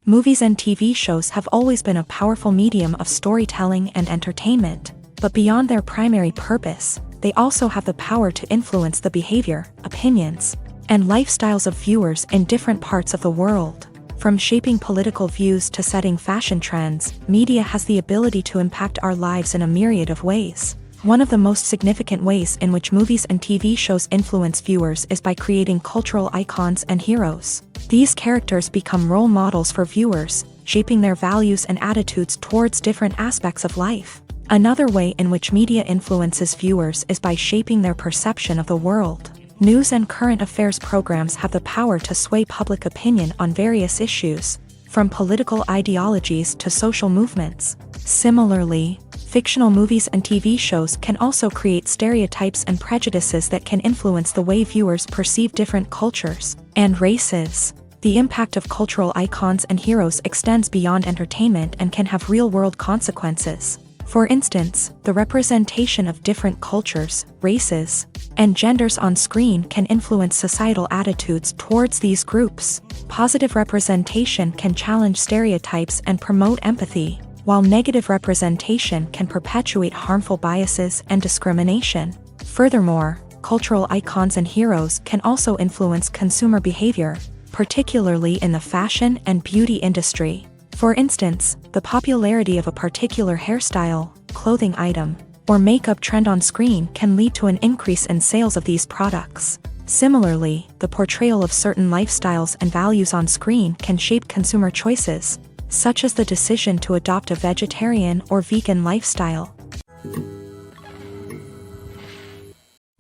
Movies and TV shows have always been a powerful medium of storytelling and entertainment, but beyond their primary purpose, they also have the power to influence the behavior, opinions, and lifestyles of viewers in different parts of the world. From shaping political views to setting fashion trends, media has the ability to impact our lives in a myriad of ways. One of the most significant ways in which movies and TV shows influence viewers is by creating cultural icons and heroes. These characters become role models for viewers, shaping their values and attitudes towards different aspects of life. Another way in which media influences viewers is by shaping their perception of the world. News and current affairs programs have the power to sway public opinion on various issues, from political ideologies to social movements. Similarly, fictional movies and TV shows can also create stereotypes and prejudices that can influence the way viewers perceive different cultures and races. The impact of cultural icons and heroes extends beyond entertainment and can have real-world consequences. For instance, the representation of different cultures, races, and genders on screen can influence societal attitudes towards these groups. Positive representation can challenge stereotypes and promote empathy, while negative representation can perpetuate harmful biases and discrimination. Furthermore, cultural icons and heroes can also influence consumer behavior, particularly in the fashion and beauty industry. For instance, the popularity of a particular hairstyle, clothing item, or makeup trend on screen can lead to an increase in sales of these products. Similarly, the portrayal of certain lifestyles and values on screen can shape consumer choices, such as the decision to adopt a vegetarian or vegan lifestyle.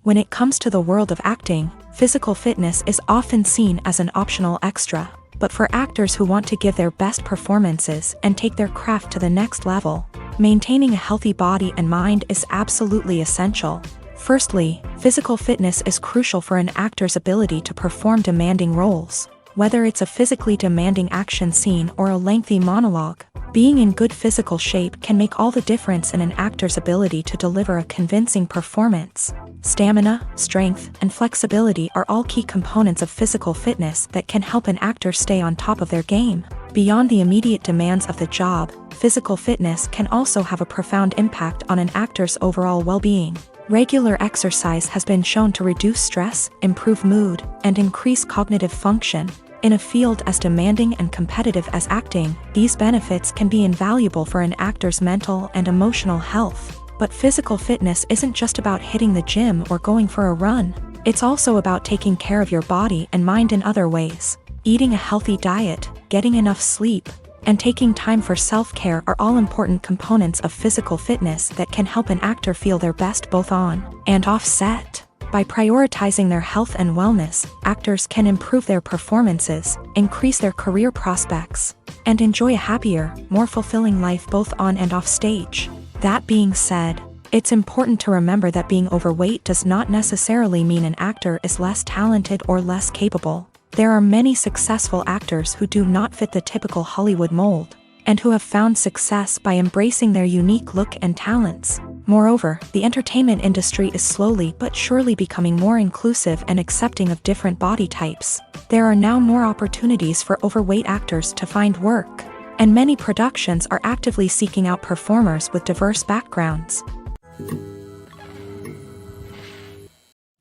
When it comes to the world of acting, physical fitness is often seen as an optional extra. But for actors who want to give their best performances and take their craft to the next level, maintaining a healthy body and mind is absolutely essential. Firstly, physical fitness is crucial for an actor's ability to perform demanding roles. Whether it's a physically demanding action scene or a lengthy monologue, being in good physical shape can make all the difference in an actor's ability to deliver a convincing performance. Stamina, strength, and flexibility are all key components of physical fitness that can help an actor stay on top of their game. Beyond the immediate demands of the job, physical fitness can also have a profound impact on an actor's overall well-being. Regular exercise has been shown to reduce stress, improve mood, and increase cognitive function. In a field as demanding and competitive as acting, these benefits can be invaluable for an actor's mental and emotional health. But physical fitness isn't just about hitting the gym or going for a run. It's also about taking care of your body and mind in other ways. Eating a healthy diet, getting enough sleep, and taking time for self-care are all important components of physical fitness that can help an actor feel their best both on and off set. By prioritizing their health and wellness, actors can improve their performances, increase their career prospects, and enjoy a happier, more fulfilling life both on and off stage. That being said, it's important to remember that being overweight does not necessarily mean an actor is less talented or less capable. There are many successful actors who do not fit the typical Hollywood mold, and who have found success by embracing their unique look and talents. Moreover, the entertainment industry is slowly but surely becoming more inclusive and accepting of different body types. There are now more opportunities for overweight actors to find work, and many productions are actively seeking out performers with diverse backgrounds.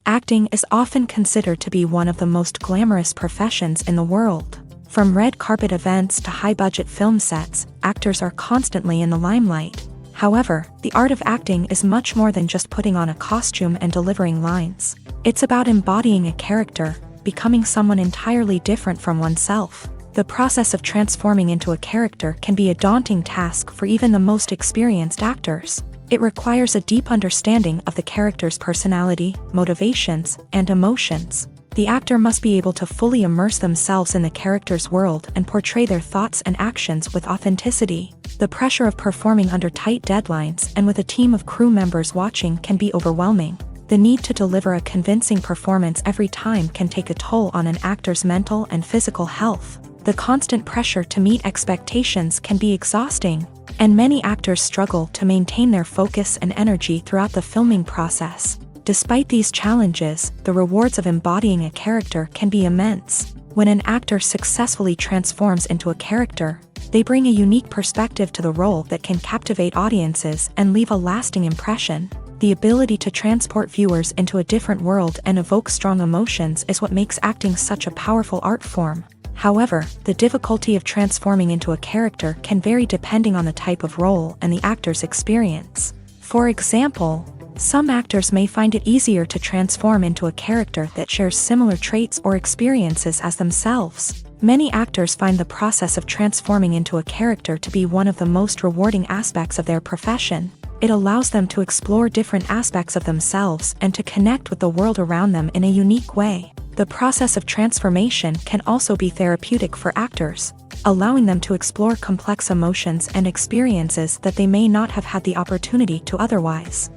Acting is often considered to be one of the most glamorous professions in the world. From red carpet events to high-budget film sets, actors are constantly in the limelight. However, the art of acting is much more than just putting on a costume and delivering lines. It's about embodying a character, becoming someone entirely different from oneself. The process of transforming into a character can be a daunting task for even the most experienced actors. It requires a deep understanding of the character's personality, motivations, and emotions. The actor must be able to fully immerse themselves in the character's world and portray their thoughts and actions with authenticity. The pressure of performing under tight deadlines and with a team of crew members watching can be overwhelming. The need to deliver a convincing performance every time can take a toll on an actor's mental and physical health. The constant pressure to meet expectations can be exhausting, and many actors struggle to maintain their focus and energy throughout the filming process. Despite these challenges, the rewards of embodying a character can be immense. When an actor successfully transforms into a character, they bring a unique perspective to the role that can captivate audiences and leave a lasting impression. The ability to transport viewers into a different world and evoke strong emotions is what makes acting such a powerful art form. However, the difficulty of transforming into a character can vary depending on the type of role and the actor's experience. For example, some actors may find it easier to transform into a character that shares similar traits or experiences as themselves. Many actors find the process of transforming into a character to be one of the most rewarding aspects of their profession. It allows them to explore different aspects of themselves and to connect with the world around them in a unique way. The process of transformation can also be therapeutic for actors, allowing them to explore complex emotions and experiences that they may not have had the opportunity to otherwise.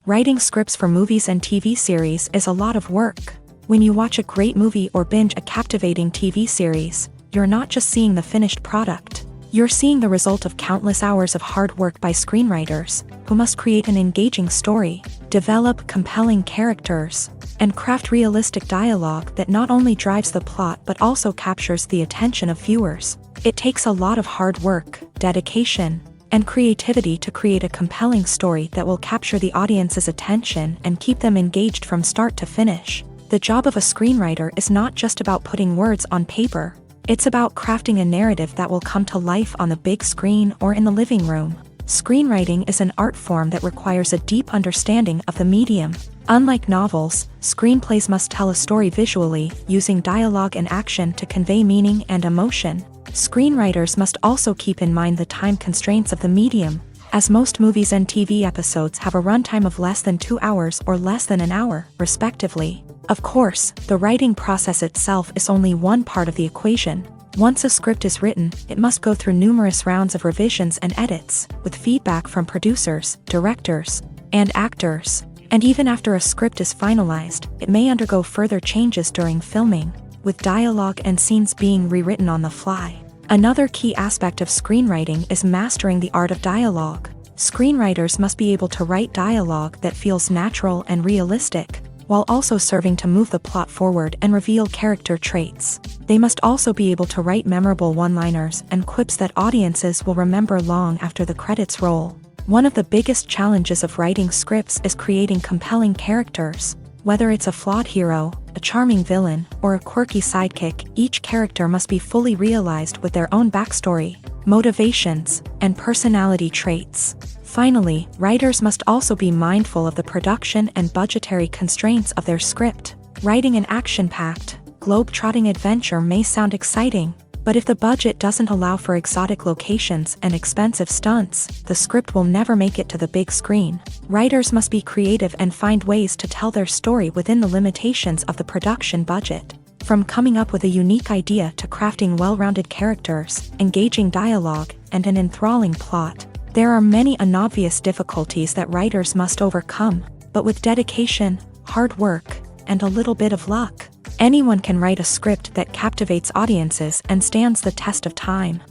Writing scripts for movies and TV series is a lot of work. When you watch a great movie or binge a captivating TV series, you're not just seeing the finished product. You're seeing the result of countless hours of hard work by screenwriters, who must create an engaging story, develop compelling characters, and craft realistic dialogue that not only drives the plot but also captures the attention of viewers. It takes a lot of hard work, dedication, and creativity to create a compelling story that will capture the audience's attention and keep them engaged from start to finish. The job of a screenwriter is not just about putting words on paper. It's about crafting a narrative that will come to life on the big screen or in the living room. Screenwriting is an art form that requires a deep understanding of the medium. Unlike novels, screenplays must tell a story visually, using dialogue and action to convey meaning and emotion. Screenwriters must also keep in mind the time constraints of the medium, as most movies and TV episodes have a runtime of less than 2 hours or less than an hour, respectively. Of course, the writing process itself is only one part of the equation. Once a script is written, it must go through numerous rounds of revisions and edits, with feedback from producers, directors, and actors. And even after a script is finalized, it may undergo further changes during filming, with dialogue and scenes being rewritten on the fly. Another key aspect of screenwriting is mastering the art of dialogue. Screenwriters must be able to write dialogue that feels natural and realistic, while also serving to move the plot forward and reveal character traits. They must also be able to write memorable one-liners and quips that audiences will remember long after the credits roll. One of the biggest challenges of writing scripts is creating compelling characters. Whether it's a flawed hero, a charming villain, or a quirky sidekick, each character must be fully realized with their own backstory, motivations, and personality traits. Finally, writers must also be mindful of the production and budgetary constraints of their script. Writing an action-packed, globe-trotting adventure may sound exciting, But if the budget doesn't allow for exotic locations and expensive stunts, the script will never make it to the big screen. Writers must be creative and find ways to tell their story within the limitations of the production budget. From coming up with a unique idea to crafting well-rounded characters, engaging dialogue, and an enthralling plot, there are many unobvious difficulties that writers must overcome, but with dedication, hard work, and a little bit of luck, anyone can write a script that captivates audiences and stands the test of time.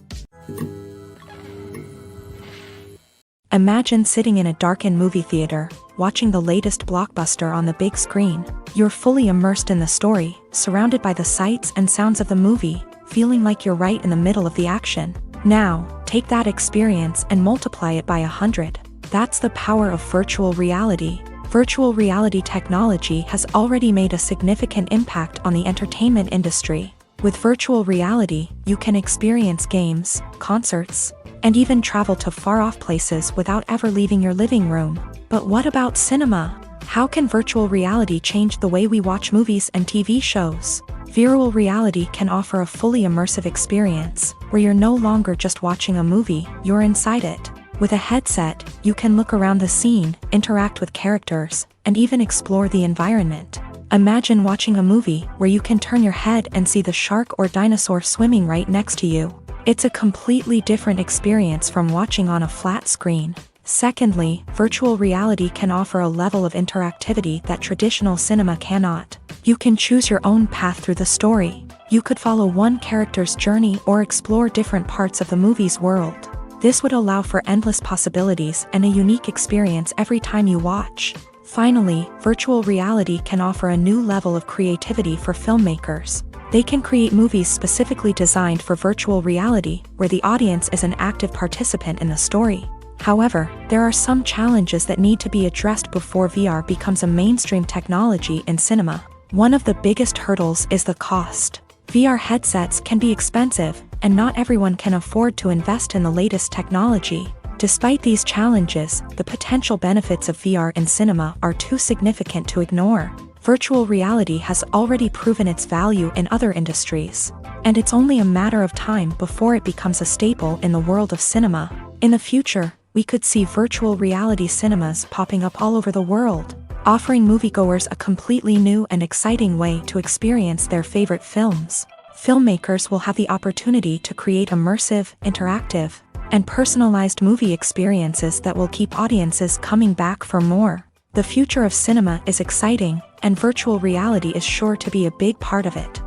Imagine sitting in a darkened movie theater, watching the latest blockbuster on the big screen. You're fully immersed in the story, surrounded by the sights and sounds of the movie, feeling like you're right in the middle of the action. Now, take that experience and multiply it by 100. That's the power of virtual reality. Virtual reality technology has already made a significant impact on the entertainment industry. With virtual reality, you can experience games, concerts, and even travel to far-off places without ever leaving your living room. But what about cinema? How can virtual reality change the way we watch movies and TV shows? Virtual reality can offer a fully immersive experience, where you're no longer just watching a movie, you're inside it. With a headset, you can look around the scene, interact with characters, and even explore the environment. Imagine watching a movie where you can turn your head and see the shark or dinosaur swimming right next to you. It's a completely different experience from watching on a flat screen. Secondly, virtual reality can offer a level of interactivity that traditional cinema cannot. You can choose your own path through the story. You could follow one character's journey or explore different parts of the movie's world. This would allow for endless possibilities and a unique experience every time you watch. Finally, virtual reality can offer a new level of creativity for filmmakers. They can create movies specifically designed for virtual reality, where the audience is an active participant in the story. However, there are some challenges that need to be addressed before VR becomes a mainstream technology in cinema. One of the biggest hurdles is the cost. VR headsets can be expensive, and not everyone can afford to invest in the latest technology. Despite these challenges, the potential benefits of VR in cinema are too significant to ignore. Virtual reality has already proven its value in other industries, and it's only a matter of time before it becomes a staple in the world of cinema. In the future, we could see virtual reality cinemas popping up all over the world, offering moviegoers a completely new and exciting way to experience their favorite films. Filmmakers will have the opportunity to create immersive, interactive, and personalized movie experiences that will keep audiences coming back for more. The future of cinema is exciting, and virtual reality is sure to be a big part of it.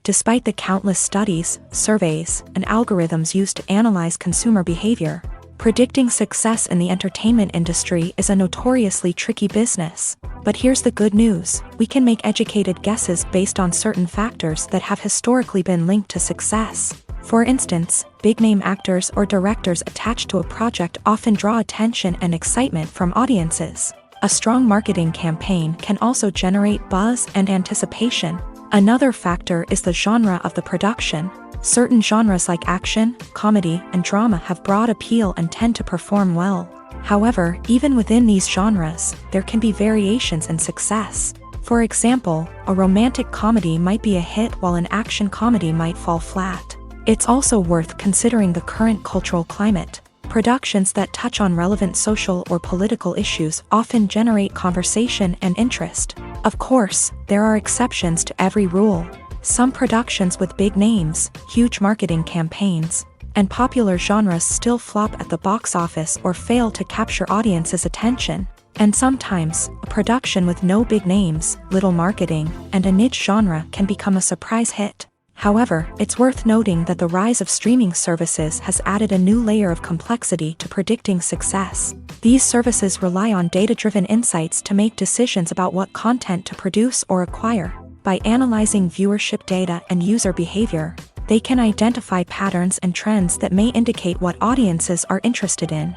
Despite the countless studies, surveys, and algorithms used to analyze consumer behavior, predicting success in the entertainment industry is a notoriously tricky business. But here's the good news: we can make educated guesses based on certain factors that have historically been linked to success. For instance, big-name actors or directors attached to a project often draw attention and excitement from audiences. A strong marketing campaign can also generate buzz and anticipation. Another factor is the genre of the production. Certain genres like action, comedy, and drama have broad appeal and tend to perform well. However, even within these genres, there can be variations in success. For example, a romantic comedy might be a hit while an action comedy might fall flat. It's also worth considering the current cultural climate. Productions that touch on relevant social or political issues often generate conversation and interest. Of course, there are exceptions to every rule. Some productions with big names, huge marketing campaigns, and popular genres still flop at the box office or fail to capture audiences' attention. And sometimes, a production with no big names, little marketing, and a niche genre can become a surprise hit. However, it's worth noting that the rise of streaming services has added a new layer of complexity to predicting success. These services rely on data-driven insights to make decisions about what content to produce or acquire. By analyzing viewership data and user behavior, they can identify patterns and trends that may indicate what audiences are interested in.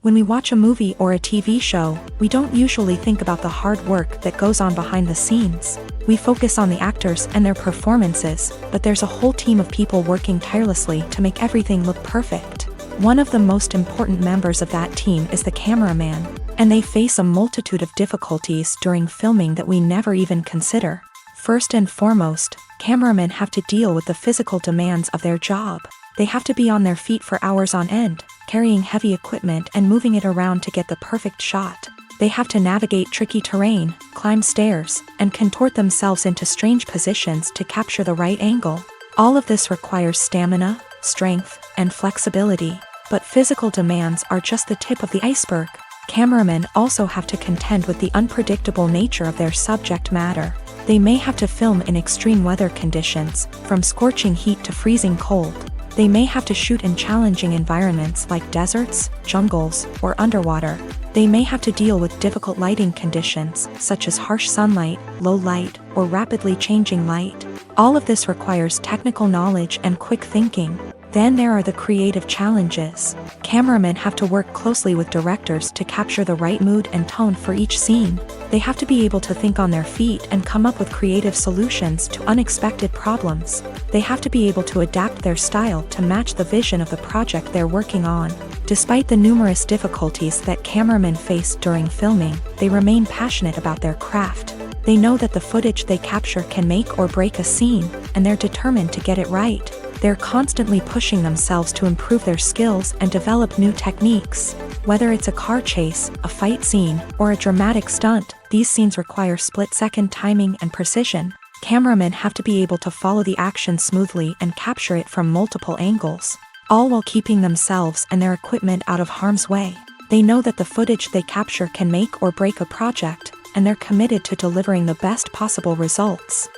When we watch a movie or a TV show, we don't usually think about the hard work that goes on behind the scenes. We focus on the actors and their performances, but there's a whole team of people working tirelessly to make everything look perfect. One of the most important members of that team is the cameraman, and they face a multitude of difficulties during filming that we never even consider. First and foremost, cameramen have to deal with the physical demands of their job. They have to be on their feet for hours on end, carrying heavy equipment and moving it around to get the perfect shot. They have to navigate tricky terrain, climb stairs, and contort themselves into strange positions to capture the right angle. All of this requires stamina, strength, and flexibility. But physical demands are just the tip of the iceberg. Cameramen also have to contend with the unpredictable nature of their subject matter. They may have to film in extreme weather conditions, from scorching heat to freezing cold. They may have to shoot in challenging environments like deserts, jungles, or underwater. They may have to deal with difficult lighting conditions, such as harsh sunlight, low light, or rapidly changing light. All of this requires technical knowledge and quick thinking. Then there are the creative challenges. Cameramen have to work closely with directors to capture the right mood and tone for each scene. They have to be able to think on their feet and come up with creative solutions to unexpected problems. They have to be able to adapt their style to match the vision of the project they're working on. Despite the numerous difficulties that cameramen face during filming, they remain passionate about their craft. They know that the footage they capture can make or break a scene, and they're determined to get it right. They're constantly pushing themselves to improve their skills and develop new techniques. Whether it's a car chase, a fight scene, or a dramatic stunt, these scenes require split-second timing and precision. Cameramen have to be able to follow the action smoothly and capture it from multiple angles, all while keeping themselves and their equipment out of harm's way. They know that the footage they capture can make or break a project, and they're committed to delivering the best possible results.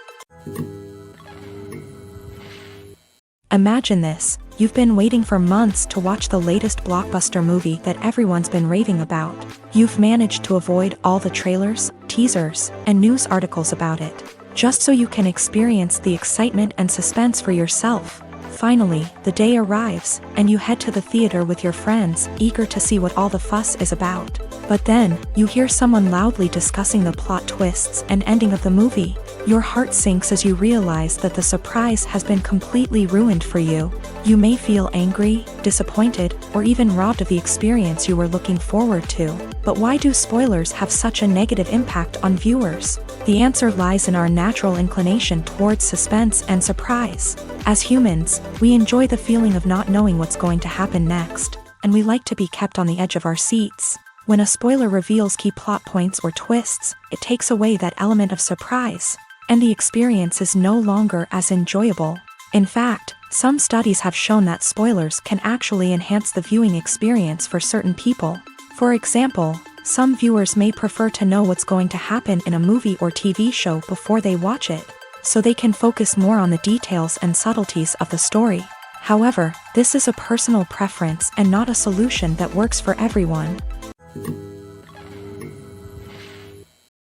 Imagine this: you've been waiting for months to watch the latest blockbuster movie that everyone's been raving about. You've managed to avoid all the trailers, teasers, and news articles about it, just so you can experience the excitement and suspense for yourself. Finally, the day arrives, and you head to the theater with your friends, eager to see what all the fuss is about. But then, you hear someone loudly discussing the plot twists and ending of the movie. Your heart sinks as you realize that the surprise has been completely ruined for you. You may feel angry, disappointed, or even robbed of the experience you were looking forward to. But why do spoilers have such a negative impact on viewers? The answer lies in our natural inclination towards suspense and surprise. As humans, we enjoy the feeling of not knowing what's going to happen next, and we like to be kept on the edge of our seats. When a spoiler reveals key plot points or twists, it takes away that element of surprise, and the experience is no longer as enjoyable. In fact, some studies have shown that spoilers can actually enhance the viewing experience for certain people. For example, some viewers may prefer to know what's going to happen in a movie or TV show before they watch it, so they can focus more on the details and subtleties of the story. However, this is a personal preference and not a solution that works for everyone.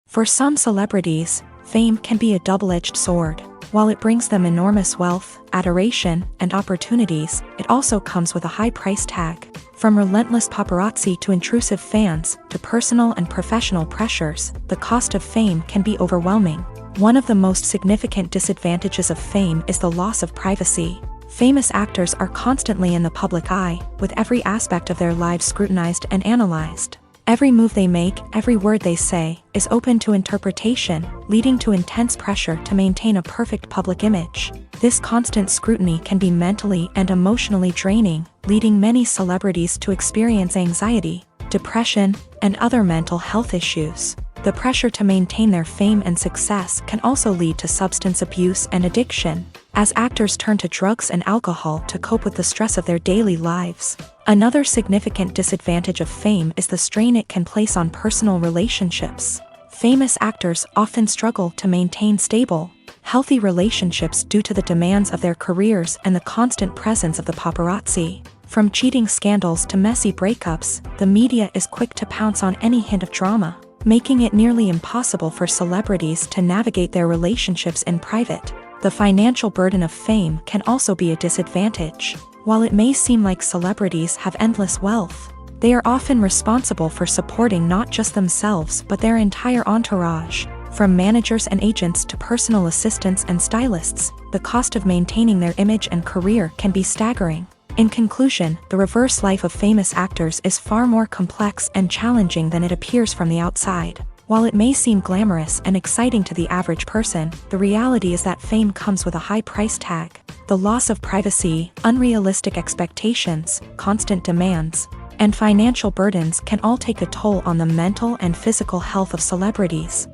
For some celebrities, fame can be a double-edged sword. While it brings them enormous wealth, adoration, and opportunities, it also comes with a high price tag. From relentless paparazzi to intrusive fans, to personal and professional pressures, the cost of fame can be overwhelming. One of the most significant disadvantages of fame is the loss of privacy. Famous actors are constantly in the public eye, with every aspect of their lives scrutinized and analyzed. Every move they make, every word they say, is open to interpretation, leading to intense pressure to maintain a perfect public image. This constant scrutiny can be mentally and emotionally draining, leading many celebrities to experience anxiety, depression, and other mental health issues. The pressure to maintain their fame and success can also lead to substance abuse and addiction, as actors turn to drugs and alcohol to cope with the stress of their daily lives. Another significant disadvantage of fame is the strain it can place on personal relationships. Famous actors often struggle to maintain stable, healthy relationships due to the demands of their careers and the constant presence of the paparazzi. From cheating scandals to messy breakups, the media is quick to pounce on any hint of drama, making it nearly impossible for celebrities to navigate their relationships in private. The financial burden of fame can also be a disadvantage. While it may seem like celebrities have endless wealth, they are often responsible for supporting not just themselves but their entire entourage. From managers and agents to personal assistants and stylists, the cost of maintaining their image and career can be staggering. In conclusion, the reverse life of famous actors is far more complex and challenging than it appears from the outside. While it may seem glamorous and exciting to the average person, the reality is that fame comes with a high price tag. The loss of privacy, unrealistic expectations, constant demands, and financial burdens can all take a toll on the mental and physical health of celebrities.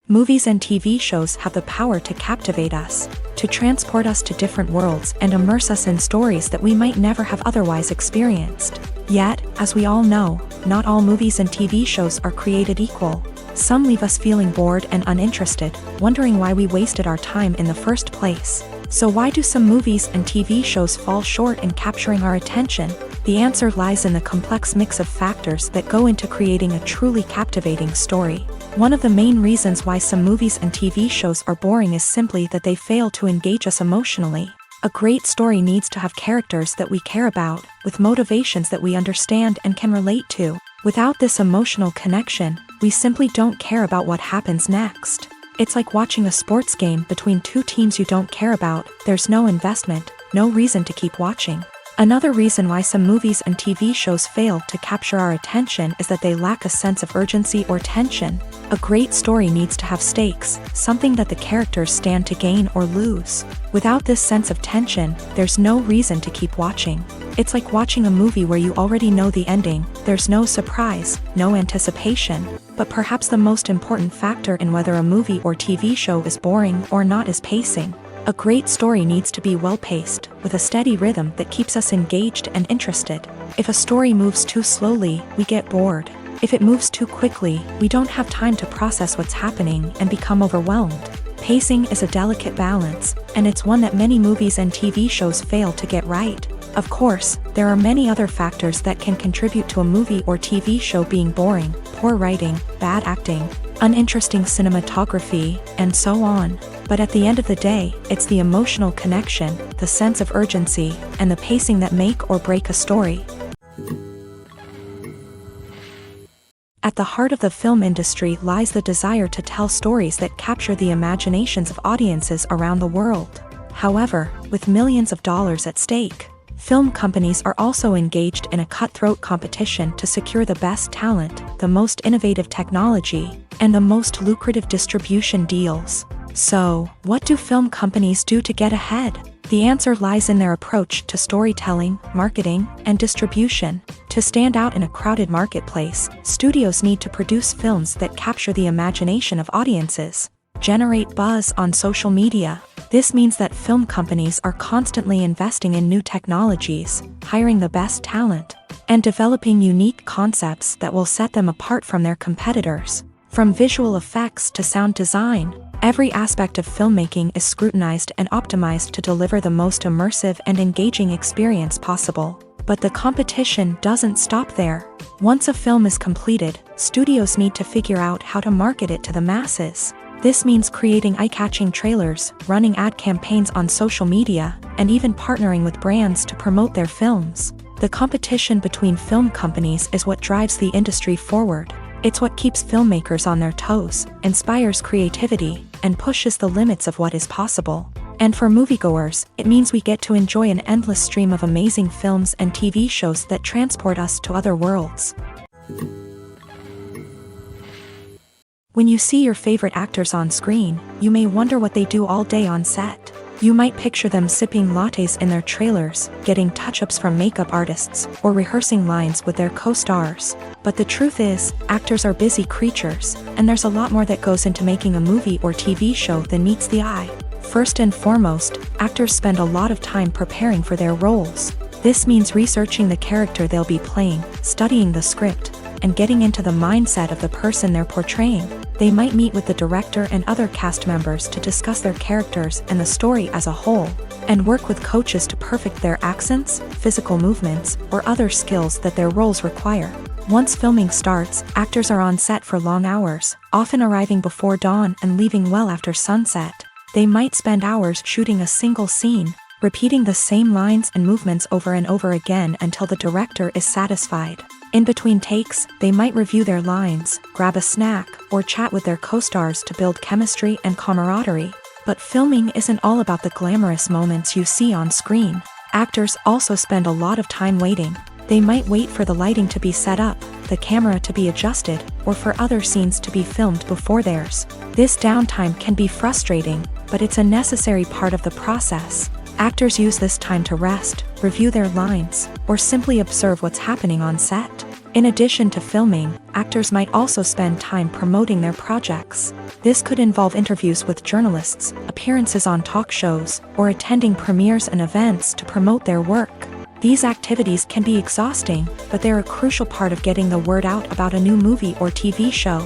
Movies and TV shows have the power to captivate us, to transport us to different worlds and immerse us in stories that we might never have otherwise experienced. Yet, as we all know, not all movies and TV shows are created equal. Some leave us feeling bored and uninterested, wondering why we wasted our time in the first place. So why do some movies and TV shows fall short in capturing our attention? The answer lies in the complex mix of factors that go into creating a truly captivating story. One of the main reasons why some movies and TV shows are boring is simply that they fail to engage us emotionally. A great story needs to have characters that we care about, with motivations that we understand and can relate to. Without this emotional connection, we simply don't care about what happens next. It's like watching a sports game between two teams you don't care about. There's no investment, no reason to keep watching. Another reason why some movies and TV shows fail to capture our attention is that they lack a sense of urgency or tension. A great story needs to have stakes, something that the characters stand to gain or lose. Without this sense of tension, there's no reason to keep watching. It's like watching a movie where you already know the ending. There's no surprise, no anticipation. But perhaps the most important factor in whether a movie or TV show is boring or not is pacing. A great story needs to be well-paced, with a steady rhythm that keeps us engaged and interested. If a story moves too slowly, we get bored. If it moves too quickly, we don't have time to process what's happening and become overwhelmed. Pacing is a delicate balance, and it's one that many movies and TV shows fail to get right. Of course, there are many other factors that can contribute to a movie or TV show being boring: poor writing, bad acting, uninteresting cinematography, and so on. But at the end of the day, it's the emotional connection, the sense of urgency, and the pacing that make or break a story. At the heart of the film industry lies the desire to tell stories that capture the imaginations of audiences around the world. However, with millions of dollars at stake, film companies are also engaged in a cutthroat competition to secure the best talent, the most innovative technology, and the most lucrative distribution deals. So, what do film companies do to get ahead? The answer lies in their approach to storytelling, marketing, and distribution. To stand out in a crowded marketplace, studios need to produce films that capture the imagination of audiences, generate buzz on social media. This means that film companies are constantly investing in new technologies, hiring the best talent, and developing unique concepts that will set them apart from their competitors. From visual effects to sound design, every aspect of filmmaking is scrutinized and optimized to deliver the most immersive and engaging experience possible. But the competition doesn't stop there. Once a film is completed, studios need to figure out how to market it to the masses. This means creating eye-catching trailers, running ad campaigns on social media, and even partnering with brands to promote their films. The competition between film companies is what drives the industry forward. It's what keeps filmmakers on their toes, inspires creativity, and pushes the limits of what is possible. And for moviegoers, it means we get to enjoy an endless stream of amazing films and TV shows that transport us to other worlds. When you see your favorite actors on screen, you may wonder what they do all day on set. You might picture them sipping lattes in their trailers, getting touch-ups from makeup artists, or rehearsing lines with their co-stars. But the truth is, actors are busy creatures, and there's a lot more that goes into making a movie or TV show than meets the eye. First and foremost, actors spend a lot of time preparing for their roles. This means researching the character they'll be playing, studying the script, and getting into the mindset of the person they're portraying. They might meet with the director and other cast members to discuss their characters and the story as a whole, and work with coaches to perfect their accents, physical movements, or other skills that their roles require. Once filming starts, actors are on set for long hours, often arriving before dawn and leaving well after sunset. They might spend hours shooting a single scene, repeating the same lines and movements over and over again until the director is satisfied. In between takes, they might review their lines, grab a snack, or chat with their co-stars to build chemistry and camaraderie. But filming isn't all about the glamorous moments you see on screen. Actors also spend a lot of time waiting. They might wait for the lighting to be set up, the camera to be adjusted, or for other scenes to be filmed before theirs. This downtime can be frustrating, but it's a necessary part of the process. Actors use this time to rest, review their lines, or simply observe what's happening on set. In addition to filming, actors might also spend time promoting their projects. This could involve interviews with journalists, appearances on talk shows, or attending premieres and events to promote their work. These activities can be exhausting, but they're a crucial part of getting the word out about a new movie or TV show.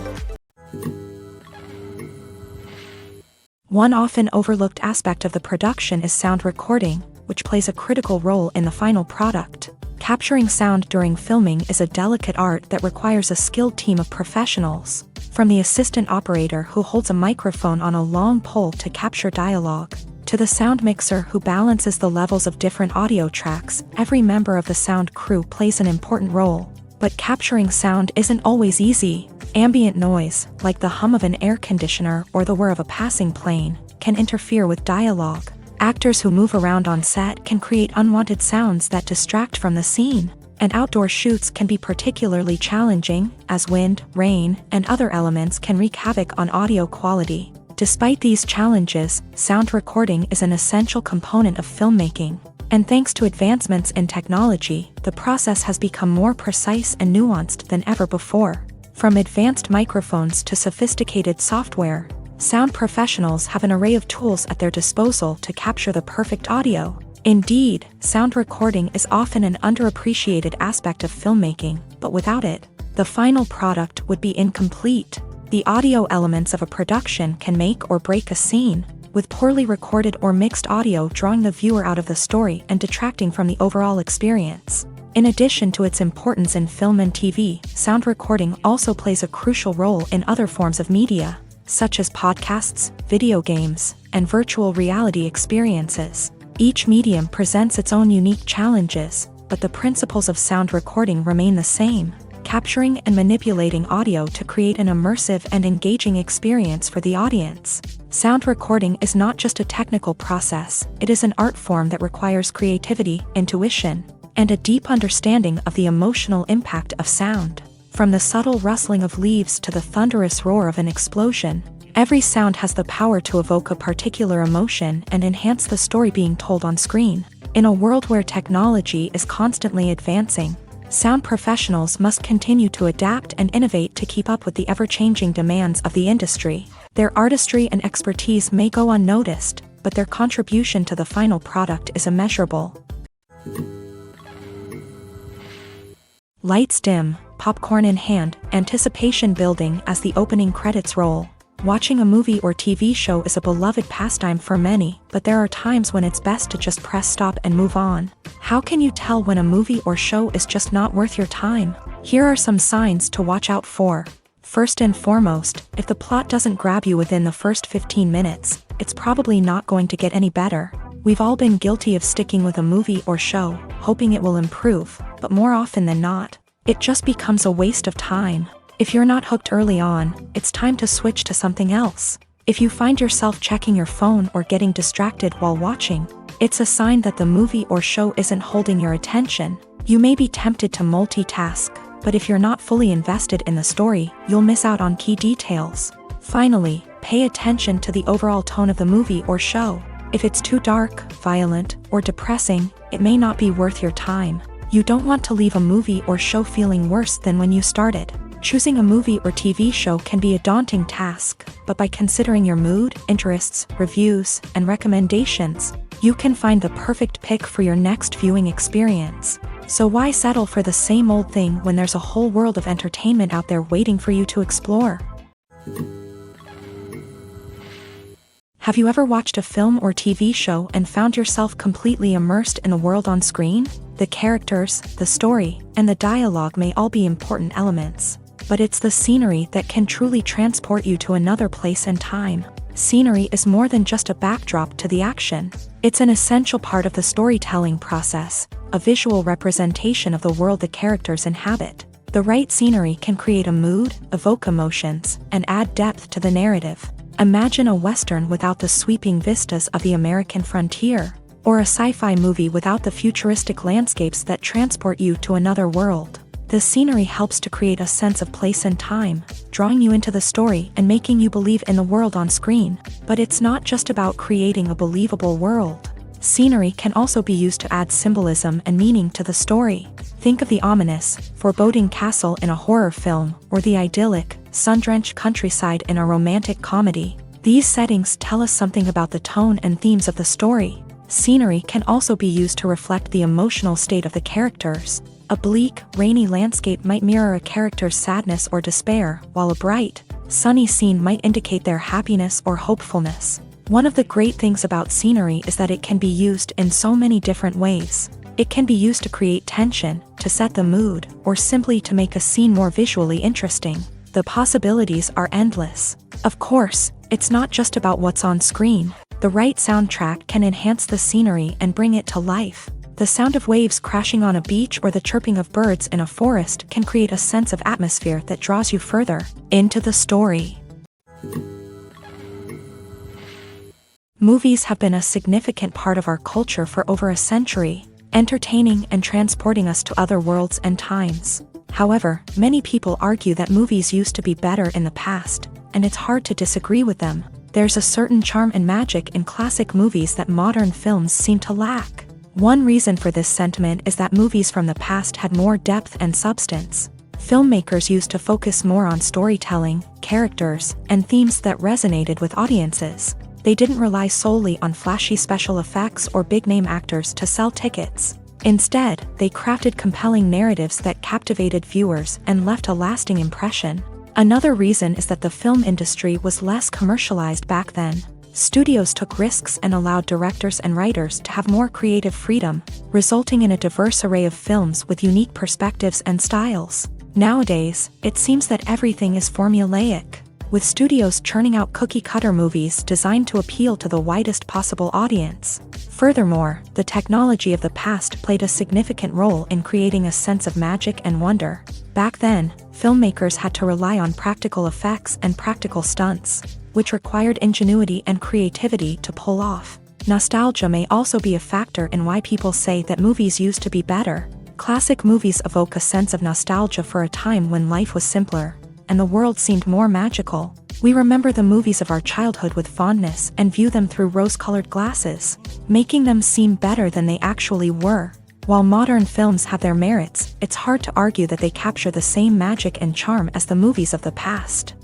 One often overlooked aspect of the production is sound recording, which plays a critical role in the final product. Capturing sound during filming is a delicate art that requires a skilled team of professionals. From the assistant operator who holds a microphone on a long pole to capture dialogue, to the sound mixer who balances the levels of different audio tracks, every member of the sound crew plays an important role. But capturing sound isn't always easy. Ambient noise, like the hum of an air conditioner or the whir of a passing plane, can interfere with dialogue. Actors who move around on set can create unwanted sounds that distract from the scene. And outdoor shoots can be particularly challenging, as wind, rain, and other elements can wreak havoc on audio quality. Despite these challenges, sound recording is an essential component of filmmaking. And thanks to advancements in technology, the process has become more precise and nuanced than ever before. From advanced microphones to sophisticated software, sound professionals have an array of tools at their disposal to capture the perfect audio. Indeed, sound recording is often an underappreciated aspect of filmmaking, but without it, the final product would be incomplete. The audio elements of a production can make or break a scene, with poorly recorded or mixed audio drawing the viewer out of the story and detracting from the overall experience. In addition to its importance in film and TV, sound recording also plays a crucial role in other forms of media, such as podcasts, video games, and virtual reality experiences. Each medium presents its own unique challenges, but the principles of sound recording remain the same: capturing and manipulating audio to create an immersive and engaging experience for the audience. Sound recording is not just a technical process, it is an art form that requires creativity, intuition, and a deep understanding of the emotional impact of sound. From the subtle rustling of leaves to the thunderous roar of an explosion, every sound has the power to evoke a particular emotion and enhance the story being told on screen. In a world where technology is constantly advancing, sound professionals must continue to adapt and innovate to keep up with the ever-changing demands of the industry. Their artistry and expertise may go unnoticed, but their contribution to the final product is immeasurable. Lights dim, popcorn in hand, anticipation building as the opening credits roll. Watching a movie or TV show is a beloved pastime for many, but there are times when it's best to just press stop and move on. How can you tell when a movie or show is just not worth your time? Here are some signs to watch out for. First and foremost, if the plot doesn't grab you within the first 15 minutes, it's probably not going to get any better. We've all been guilty of sticking with a movie or show, hoping it will improve, but more often than not, it just becomes a waste of time. If you're not hooked early on, it's time to switch to something else. If you find yourself checking your phone or getting distracted while watching, it's a sign that the movie or show isn't holding your attention. You may be tempted to multitask, but if you're not fully invested in the story, you'll miss out on key details. Finally, pay attention to the overall tone of the movie or show. If it's too dark, violent, or depressing, it may not be worth your time. You don't want to leave a movie or show feeling worse than when you started. Choosing a movie or TV show can be a daunting task, but by considering your mood, interests, reviews, and recommendations, you can find the perfect pick for your next viewing experience. So why settle for the same old thing when there's a whole world of entertainment out there waiting for you to explore? Have you ever watched a film or TV show and found yourself completely immersed in the world on screen? The characters, the story, and the dialogue may all be important elements, but it's the scenery that can truly transport you to another place and time. Scenery is more than just a backdrop to the action. It's an essential part of the storytelling process, a visual representation of the world the characters inhabit. The right scenery can create a mood, evoke emotions, and add depth to the narrative. Imagine a Western without the sweeping vistas of the American frontier, or a sci-fi movie without the futuristic landscapes that transport you to another world. The scenery helps to create a sense of place and time, drawing you into the story and making you believe in the world on screen. But it's not just about creating a believable world. Scenery can also be used to add symbolism and meaning to the story. Think of the ominous, foreboding castle in a horror film, or the idyllic, sun-drenched countryside in a romantic comedy. These settings tell us something about the tone and themes of the story. Scenery can also be used to reflect the emotional state of the characters. A bleak, rainy landscape might mirror a character's sadness or despair, while a bright, sunny scene might indicate their happiness or hopefulness. One of the great things about scenery is that it can be used in so many different ways. It can be used to create tension, to set the mood, or simply to make a scene more visually interesting. The possibilities are endless. Of course, it's not just about what's on screen. The right soundtrack can enhance the scenery and bring it to life. The sound of waves crashing on a beach or the chirping of birds in a forest can create a sense of atmosphere that draws you further into the story. Movies have been a significant part of our culture for over a century, entertaining and transporting us to other worlds and times. However, many people argue that movies used to be better in the past, and it's hard to disagree with them. There's a certain charm and magic in classic movies that modern films seem to lack. One reason for this sentiment is that movies from the past had more depth and substance. Filmmakers used to focus more on storytelling, characters, and themes that resonated with audiences. They didn't rely solely on flashy special effects or big-name actors to sell tickets. Instead, they crafted compelling narratives that captivated viewers and left a lasting impression. Another reason is that the film industry was less commercialized back then. Studios took risks and allowed directors and writers to have more creative freedom, resulting in a diverse array of films with unique perspectives and styles. Nowadays, it seems that everything is formulaic, with studios churning out cookie-cutter movies designed to appeal to the widest possible audience. Furthermore, the technology of the past played a significant role in creating a sense of magic and wonder. Back then, filmmakers had to rely on practical effects and practical stunts, which required ingenuity and creativity to pull off. Nostalgia may also be a factor in why people say that movies used to be better. Classic movies evoke a sense of nostalgia for a time when life was simpler, and the world seemed more magical. We remember the movies of our childhood with fondness and view them through rose-colored glasses, making them seem better than they actually were. While modern films have their merits, it's hard to argue that they capture the same magic and charm as the movies of the past.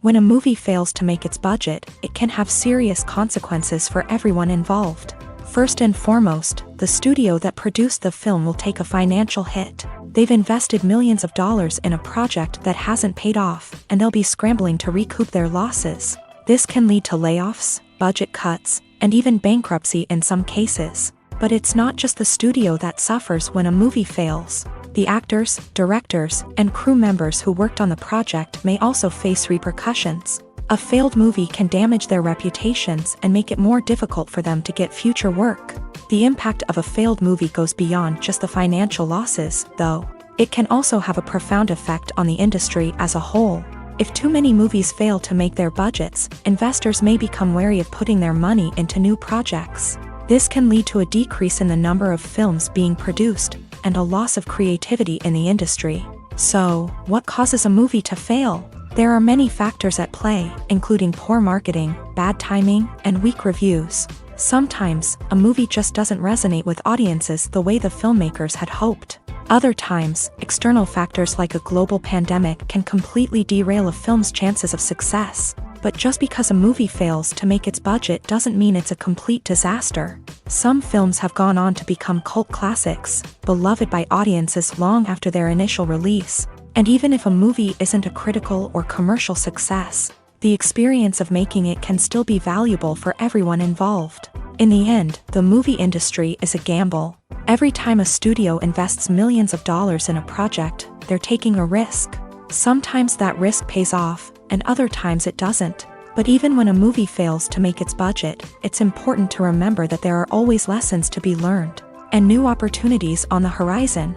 When a movie fails to make its budget, it can have serious consequences for everyone involved. First and foremost, the studio that produced the film will take a financial hit. They've invested millions of dollars in a project that hasn't paid off, and they'll be scrambling to recoup their losses. This can lead to layoffs, budget cuts, and even bankruptcy in some cases. But it's not just the studio that suffers when a movie fails. The actors, directors, and crew members who worked on the project may also face repercussions. A failed movie can damage their reputations and make it more difficult for them to get future work. The impact of a failed movie goes beyond just the financial losses, though. It can also have a profound effect on the industry as a whole. If too many movies fail to make their budgets, investors may become wary of putting their money into new projects. This can lead to a decrease in the number of films being produced, and a loss of creativity in the industry. So, what causes a movie to fail? There are many factors at play, including poor marketing, bad timing, and weak reviews. Sometimes, a movie just doesn't resonate with audiences the way the filmmakers had hoped. Other times, external factors like a global pandemic can completely derail a film's chances of success. But just because a movie fails to make its budget doesn't mean it's a complete disaster. Some films have gone on to become cult classics, beloved by audiences long after their initial release. And even if a movie isn't a critical or commercial success, the experience of making it can still be valuable for everyone involved. In the end, the movie industry is a gamble. Every time a studio invests millions of dollars in a project, they're taking a risk. Sometimes that risk pays off, and other times it doesn't. But even when a movie fails to make its budget, it's important to remember that there are always lessons to be learned, and new opportunities on the horizon.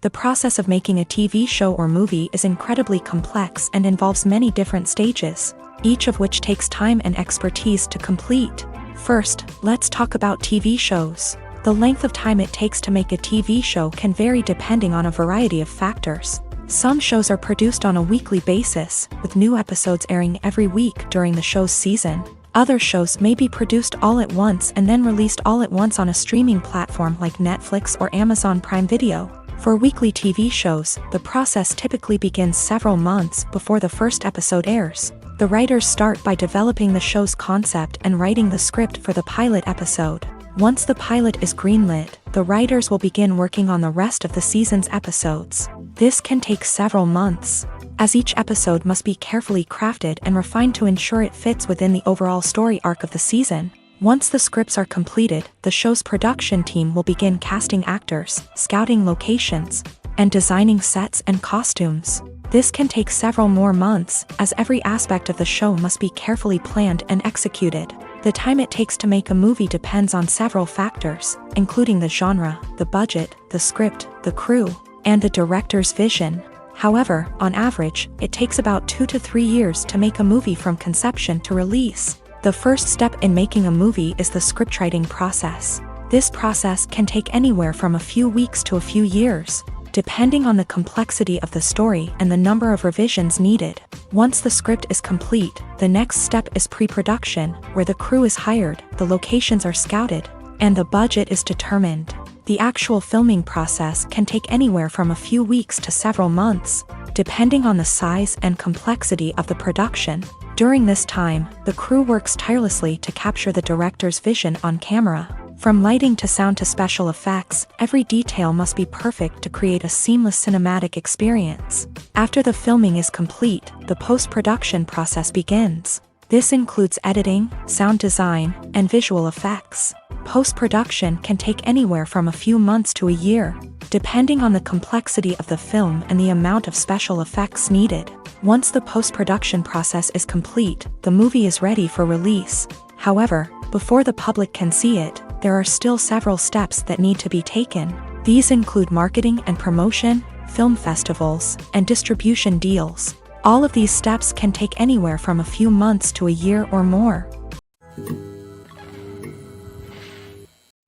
The process of making a TV show or movie is incredibly complex and involves many different stages, each of which takes time and expertise to complete. First, let's talk about TV shows. The length of time it takes to make a TV show can vary depending on a variety of factors. Some shows are produced on a weekly basis, with new episodes airing every week during the show's season. Other shows may be produced all at once and then released all at once on a streaming platform like Netflix or Amazon Prime Video. For weekly TV shows, the process typically begins several months before the first episode airs. The writers start by developing the show's concept and writing the script for the pilot episode. Once the pilot is greenlit, the writers will begin working on the rest of the season's episodes. This can take several months, as each episode must be carefully crafted and refined to ensure it fits within the overall story arc of the season. Once the scripts are completed, the show's production team will begin casting actors, scouting locations, and designing sets and costumes. This can take several more months, as every aspect of the show must be carefully planned and executed. The time it takes to make a movie depends on several factors, including the genre, the budget, the script, the crew, and the director's vision. However, on average, it takes about 2 to 3 years to make a movie from conception to release. The first step in making a movie is the scriptwriting process. This process can take anywhere from a few weeks to a few years, depending on the complexity of the story and the number of revisions needed. Once the script is complete, the next step is pre-production, where the crew is hired, the locations are scouted, and the budget is determined. The actual filming process can take anywhere from a few weeks to several months, depending on the size and complexity of the production. During this time, the crew works tirelessly to capture the director's vision on camera. From lighting to sound to special effects, every detail must be perfect to create a seamless cinematic experience. After the filming is complete, the post-production process begins. This includes editing, sound design, and visual effects. Post-production can take anywhere from a few months to a year, depending on the complexity of the film and the amount of special effects needed. Once the post-production process is complete, the movie is ready for release. However, before the public can see it, there are still several steps that need to be taken. These include marketing and promotion, film festivals, and distribution deals. All of these steps can take anywhere from a few months to a year or more.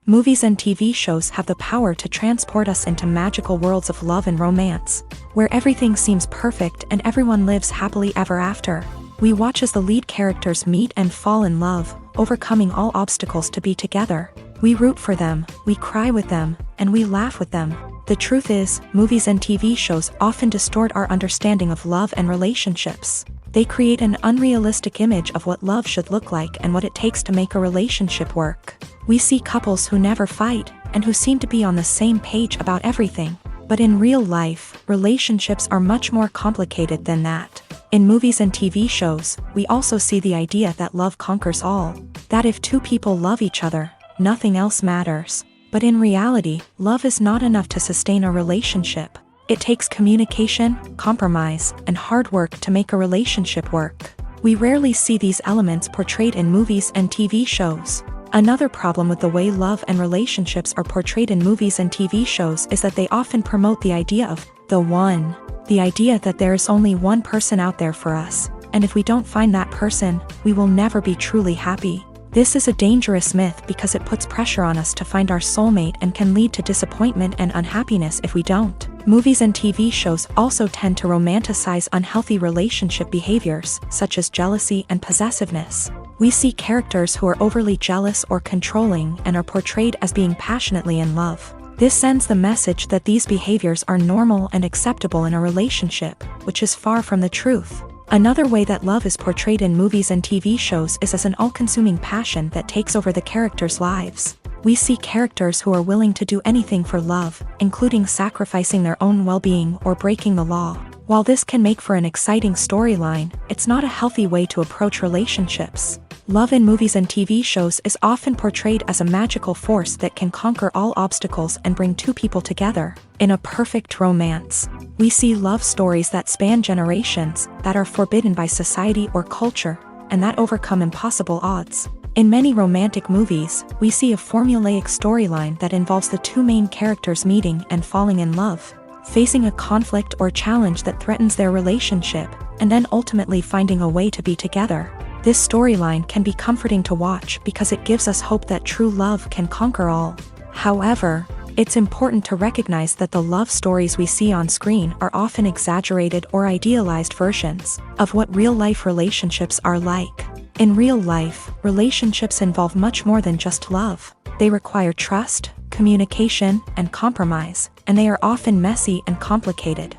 Movies and TV shows have the power to transport us into magical worlds of love and romance, where everything seems perfect and everyone lives happily ever after. We watch as the lead characters meet and fall in love, overcoming all obstacles to be together. We root for them, we cry with them, and we laugh with them. The truth is, movies and TV shows often distort our understanding of love and relationships. They create an unrealistic image of what love should look like and what it takes to make a relationship work. We see couples who never fight, and who seem to be on the same page about everything. But in real life, relationships are much more complicated than that. In movies and TV shows, we also see the idea that love conquers all. That if two people love each other, nothing else matters. But in reality, love is not enough to sustain a relationship. It takes communication, compromise, and hard work to make a relationship work. We rarely see these elements portrayed in movies and TV shows. Another problem with the way love and relationships are portrayed in movies and TV shows is that they often promote the idea of the one. The idea that there is only one person out there for us, and if we don't find that person, we will never be truly happy. This is a dangerous myth because it puts pressure on us to find our soulmate and can lead to disappointment and unhappiness if we don't. Movies and TV shows also tend to romanticize unhealthy relationship behaviors, such as jealousy and possessiveness. We see characters who are overly jealous or controlling and are portrayed as being passionately in love. This sends the message that these behaviors are normal and acceptable in a relationship, which is far from the truth. Another way that love is portrayed in movies and TV shows is as an all-consuming passion that takes over the characters' lives. We see characters who are willing to do anything for love, including sacrificing their own well-being or breaking the law. While this can make for an exciting storyline, it's not a healthy way to approach relationships. Love in movies and TV shows is often portrayed as a magical force that can conquer all obstacles and bring two people together in a perfect romance. We see love stories that span generations, that are forbidden by society or culture, and that overcome impossible odds. In many romantic movies, we see a formulaic storyline that involves the two main characters meeting and falling in love. facing a conflict or challenge that threatens their relationship, and then ultimately finding a way to be together. This storyline can be comforting to watch because it gives us hope that true love can conquer all. However, it's important to recognize that the love stories we see on screen are often exaggerated or idealized versions of what real-life relationships are like. In real life, relationships involve much more than just love. They require trust, communication, and compromise, and they are often messy and complicated.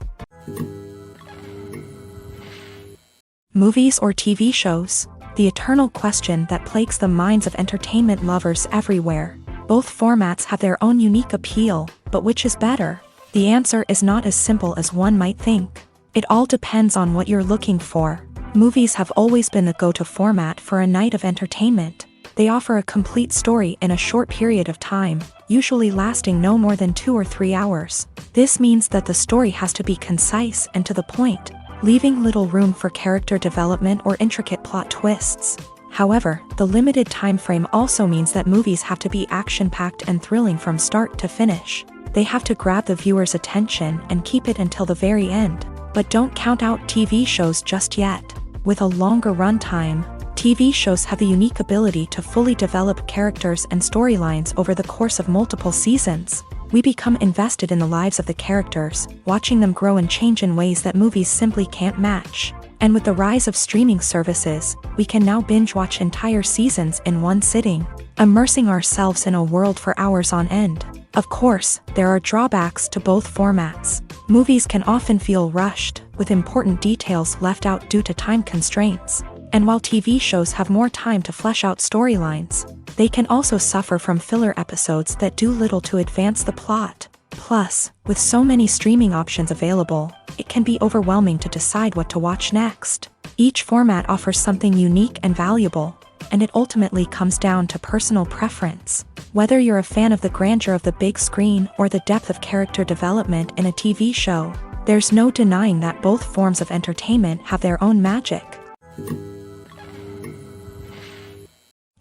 Movies or TV shows? The eternal question that plagues the minds of entertainment lovers everywhere. Both formats have their own unique appeal, but which is better? The answer is not as simple as one might think. It all depends on what you're looking for. Movies have always been the go-to format for a night of entertainment. They offer a complete story in a short period of time, usually lasting no more than 2 or 3 hours. This means that the story has to be concise and to the point, leaving little room for character development or intricate plot twists. However, the limited time frame also means that movies have to be action-packed and thrilling from start to finish. They have to grab the viewer's attention and keep it until the very end. But don't count out TV shows just yet. With a longer runtime, TV shows have the unique ability to fully develop characters and storylines over the course of multiple seasons. We become invested in the lives of the characters, watching them grow and change in ways that movies simply can't match. And with the rise of streaming services, we can now binge-watch entire seasons in one sitting, immersing ourselves in a world for hours on end. Of course, there are drawbacks to both formats. Movies can often feel rushed, with important details left out due to time constraints. And while TV shows have more time to flesh out storylines, they can also suffer from filler episodes that do little to advance the plot. Plus, with so many streaming options available, it can be overwhelming to decide what to watch next. Each format offers something unique and valuable, and it ultimately comes down to personal preference. Whether you're a fan of the grandeur of the big screen or the depth of character development in a TV show, there's no denying that both forms of entertainment have their own magic.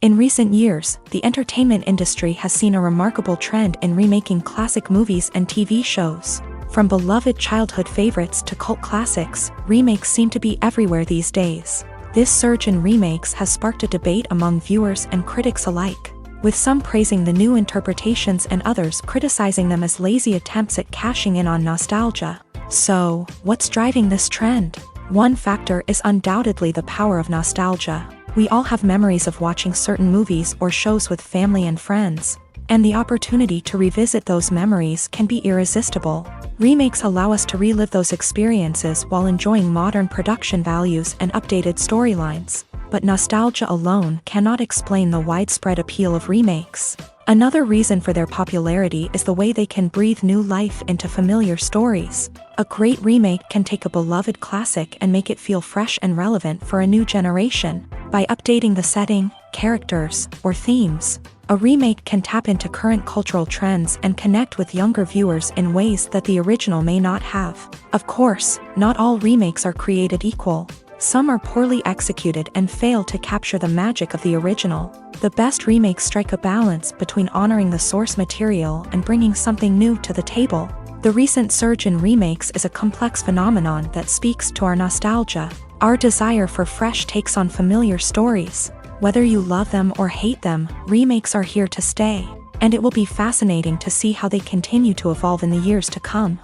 In recent years, the entertainment industry has seen a remarkable trend in remaking classic movies and TV shows. From beloved childhood favorites to cult classics, remakes seem to be everywhere these days. This surge in remakes has sparked a debate among viewers and critics alike, with some praising the new interpretations and others criticizing them as lazy attempts at cashing in on nostalgia. So, what's driving this trend? One factor is undoubtedly the power of nostalgia. We all have memories of watching certain movies or shows with family and friends, and the opportunity to revisit those memories can be irresistible. Remakes allow us to relive those experiences while enjoying modern production values and updated storylines. But nostalgia alone cannot explain the widespread appeal of remakes. Another reason for their popularity is the way they can breathe new life into familiar stories. A great remake can take a beloved classic and make it feel fresh and relevant for a new generation. By updating the setting, characters, or themes, a remake can tap into current cultural trends and connect with younger viewers in ways that the original may not have. Of course, not all remakes are created equal. Some are poorly executed and fail to capture the magic of the original. The best remakes strike a balance between honoring the source material and bringing something new to the table. The recent surge in remakes is a complex phenomenon that speaks to our nostalgia, our desire for fresh takes on familiar stories. Whether you love them or hate them, remakes are here to stay, and it will be fascinating to see how they continue to evolve in the years to come.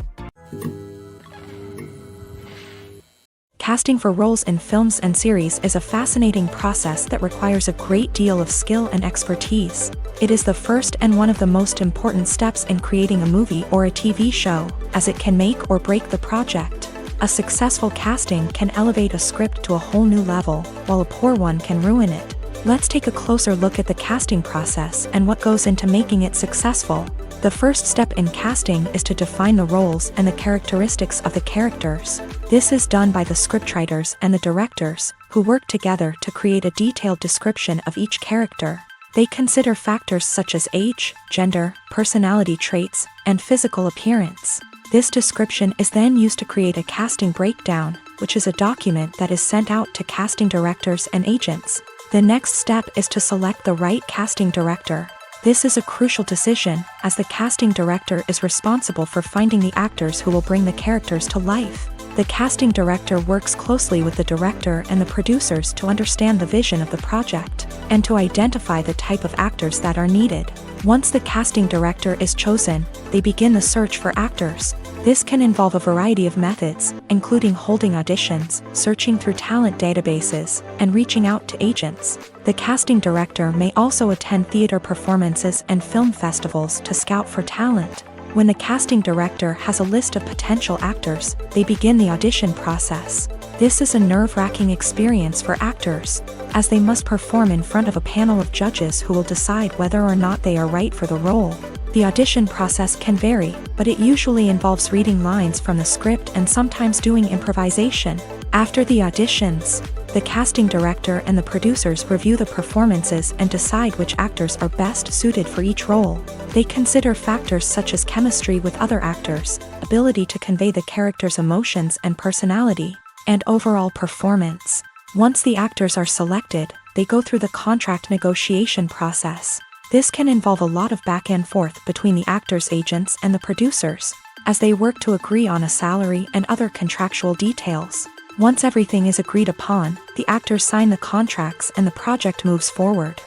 Casting for roles in films and series is a fascinating process that requires a great deal of skill and expertise. It is the first and one of the most important steps in creating a movie or a TV show, as it can make or break the project. A successful casting can elevate a script to a whole new level, while a poor one can ruin it. Let's take a closer look at the casting process and what goes into making it successful. The first step in casting is to define the roles and the characteristics of the characters. This is done by the scriptwriters and the directors, who work together to create a detailed description of each character. They consider factors such as age, gender, personality traits, and physical appearance. This description is then used to create a casting breakdown, which is a document that is sent out to casting directors and agents. The next step is to select the right casting director. This is a crucial decision, as the casting director is responsible for finding the actors who will bring the characters to life. The casting director works closely with the director and the producers to understand the vision of the project, and to identify the type of actors that are needed. Once the casting director is chosen, they begin the search for actors. This can involve a variety of methods, including holding auditions, searching through talent databases, and reaching out to agents. The casting director may also attend theater performances and film festivals to scout for talent. When the casting director has a list of potential actors, they begin the audition process. This is a nerve-wracking experience for actors, as they must perform in front of a panel of judges who will decide whether or not they are right for the role. The audition process can vary, but it usually involves reading lines from the script and sometimes doing improvisation. After the auditions, the casting director and the producers review the performances and decide which actors are best suited for each role. They consider factors such as chemistry with other actors, ability to convey the character's emotions and personality, and overall performance. Once the actors are selected, they go through the contract negotiation process. This can involve a lot of back and forth between the actors' agents and the producers, as they work to agree on a salary and other contractual details. Once everything is agreed upon, the actors sign the contracts and the project moves forward.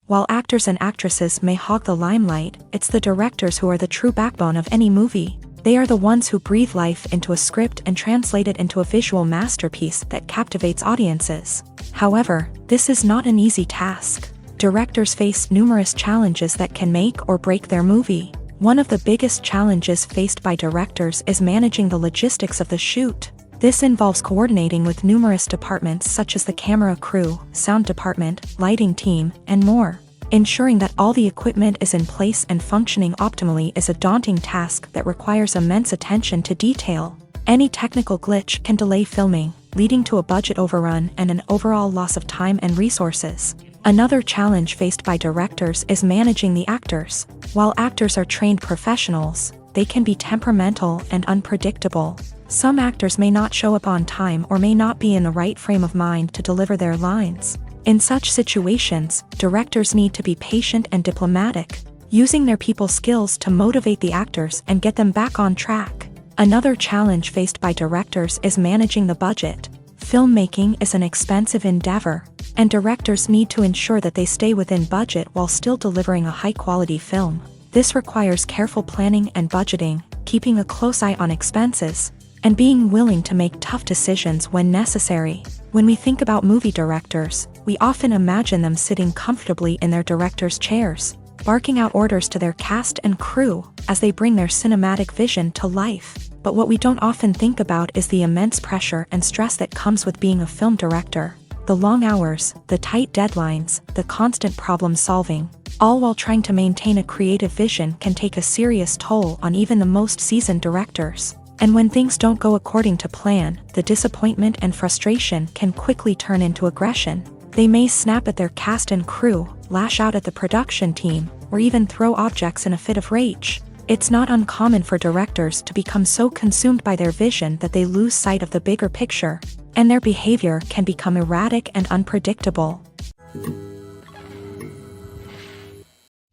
While actors and actresses may hog the limelight, it's the directors who are the true backbone of any movie. They are the ones who breathe life into a script and translate it into a visual masterpiece that captivates audiences. However, this is not an easy task. Directors face numerous challenges that can make or break their movie. One of the biggest challenges faced by directors is managing the logistics of the shoot. This involves coordinating with numerous departments such as the camera crew, sound department, lighting team, and more. Ensuring that all the equipment is in place and functioning optimally is a daunting task that requires immense attention to detail. Any technical glitch can delay filming, leading to a budget overrun and an overall loss of time and resources. Another challenge faced by directors is managing the actors. While actors are trained professionals, they can be temperamental and unpredictable. Some actors may not show up on time or may not be in the right frame of mind to deliver their lines. In such situations, directors need to be patient and diplomatic, using their people skills to motivate the actors and get them back on track. Another challenge faced by directors is managing the budget. Filmmaking is an expensive endeavor, and directors need to ensure that they stay within budget while still delivering a high-quality film. This requires careful planning and budgeting, keeping a close eye on expenses, and being willing to make tough decisions when necessary. When we think about movie directors, we often imagine them sitting comfortably in their director's chairs, barking out orders to their cast and crew as they bring their cinematic vision to life. But what we don't often think about is the immense pressure and stress that comes with being a film director. The long hours, the tight deadlines, the constant problem solving, all while trying to maintain a creative vision can take a serious toll on even the most seasoned directors. And when things don't go according to plan, the disappointment and frustration can quickly turn into aggression. They may snap at their cast and crew, lash out at the production team, or even throw objects in a fit of rage. It's not uncommon for directors to become so consumed by their vision that they lose sight of the bigger picture, and their behavior can become erratic and unpredictable.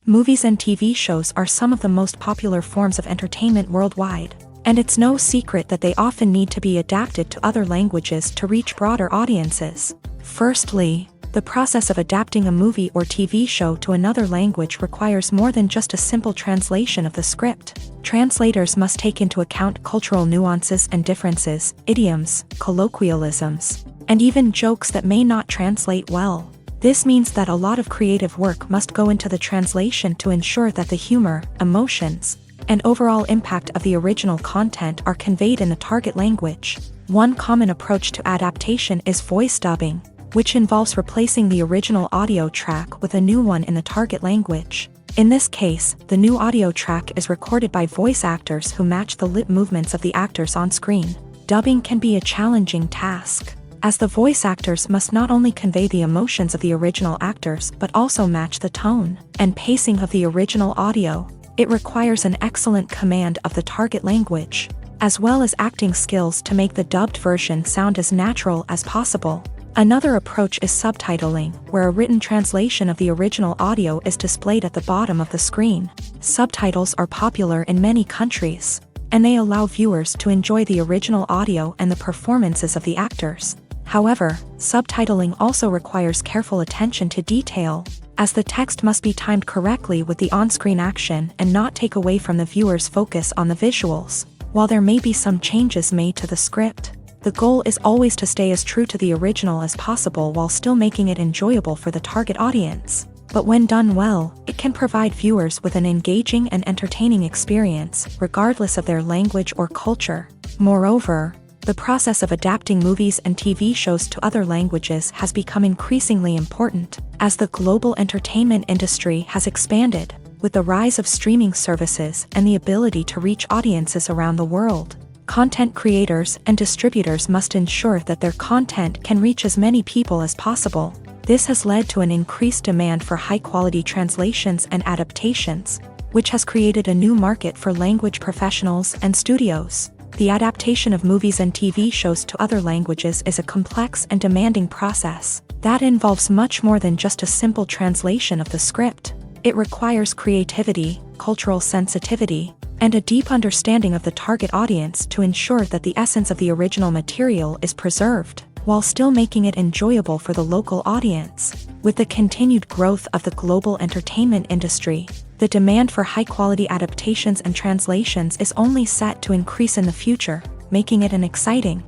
Movies and TV shows are some of the most popular forms of entertainment worldwide, and it's no secret that they often need to be adapted to other languages to reach broader audiences. Firstly, the process of adapting a movie or TV show to another language requires more than just a simple translation of the script. Translators must take into account cultural nuances and differences, idioms, colloquialisms, and even jokes that may not translate well. This means that a lot of creative work must go into the translation to ensure that the humor, emotions, and overall impact of the original content are conveyed in the target language. One common approach to adaptation is voice dubbing, which involves replacing the original audio track with a new one in the target language. In this case, the new audio track is recorded by voice actors who match the lip movements of the actors on screen. Dubbing can be a challenging task, as the voice actors must not only convey the emotions of the original actors but also match the tone and pacing of the original audio. It requires an excellent command of the target language, as well as acting skills to make the dubbed version sound as natural as possible. Another approach is subtitling, where a written translation of the original audio is displayed at the bottom of the screen. Subtitles are popular in many countries, and they allow viewers to enjoy the original audio and the performances of the actors. However, subtitling also requires careful attention to detail, as the text must be timed correctly with the on-screen action and not take away from the viewer's focus on the visuals. While there may be some changes made to the script, the goal is always to stay as true to the original as possible while still making it enjoyable for the target audience. But when done well, it can provide viewers with an engaging and entertaining experience, regardless of their language or culture. Moreover, the process of adapting movies and TV shows to other languages has become increasingly important, as the global entertainment industry has expanded, with the rise of streaming services and the ability to reach audiences around the world. Content creators and distributors must ensure that their content can reach as many people as possible. This has led to an increased demand for high-quality translations and adaptations, which has created a new market for language professionals and studios. The adaptation of movies and TV shows to other languages is a complex and demanding process that involves much more than just a simple translation of the script. It requires creativity, cultural sensitivity, and a deep understanding of the target audience to ensure that the essence of the original material is preserved, while still making it enjoyable for the local audience. With the continued growth of the global entertainment industry, the demand for high-quality adaptations and translations is only set to increase in the future, making it an exciting.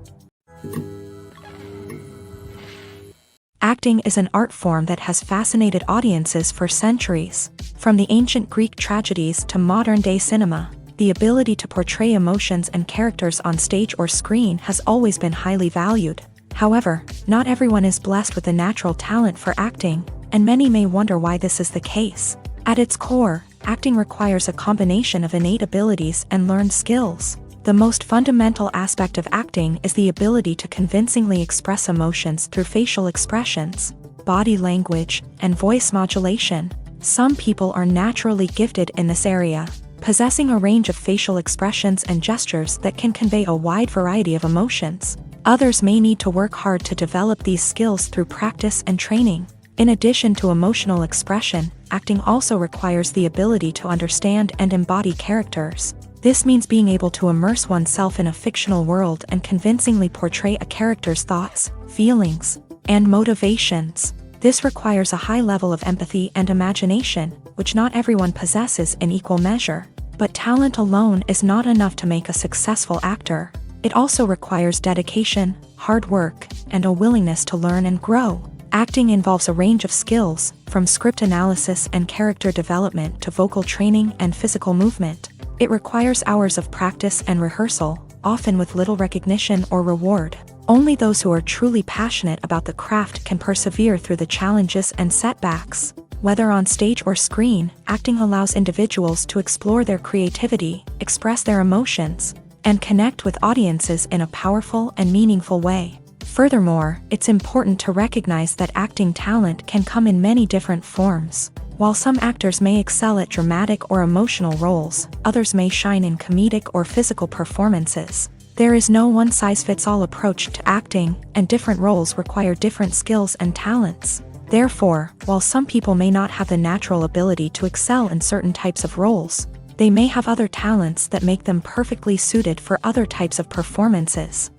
Acting is an art form that has fascinated audiences for centuries. From the ancient Greek tragedies to modern-day cinema, the ability to portray emotions and characters on stage or screen has always been highly valued. However, not everyone is blessed with a natural talent for acting, and many may wonder why this is the case. At its core, acting requires a combination of innate abilities and learned skills. The most fundamental aspect of acting is the ability to convincingly express emotions through facial expressions, body language, and voice modulation. Some people are naturally gifted in this area, possessing a range of facial expressions and gestures that can convey a wide variety of emotions. Others may need to work hard to develop these skills through practice and training. In addition to emotional expression, acting also requires the ability to understand and embody characters. This means being able to immerse oneself in a fictional world and convincingly portray a character's thoughts, feelings, and motivations. This requires a high level of empathy and imagination, which not everyone possesses in equal measure. But talent alone is not enough to make a successful actor. It also requires dedication, hard work, and a willingness to learn and grow. Acting involves a range of skills, from script analysis and character development to vocal training and physical movement. It requires hours of practice and rehearsal, often with little recognition or reward. Only those who are truly passionate about the craft can persevere through the challenges and setbacks. Whether on stage or screen, acting allows individuals to explore their creativity, express their emotions, and connect with audiences in a powerful and meaningful way. Furthermore, it's important to recognize that acting talent can come in many different forms. While some actors may excel at dramatic or emotional roles, others may shine in comedic or physical performances. There is no one-size-fits-all approach to acting, and different roles require different skills and talents. Therefore, while some people may not have the natural ability to excel in certain types of roles, they may have other talents that make them perfectly suited for other types of performances.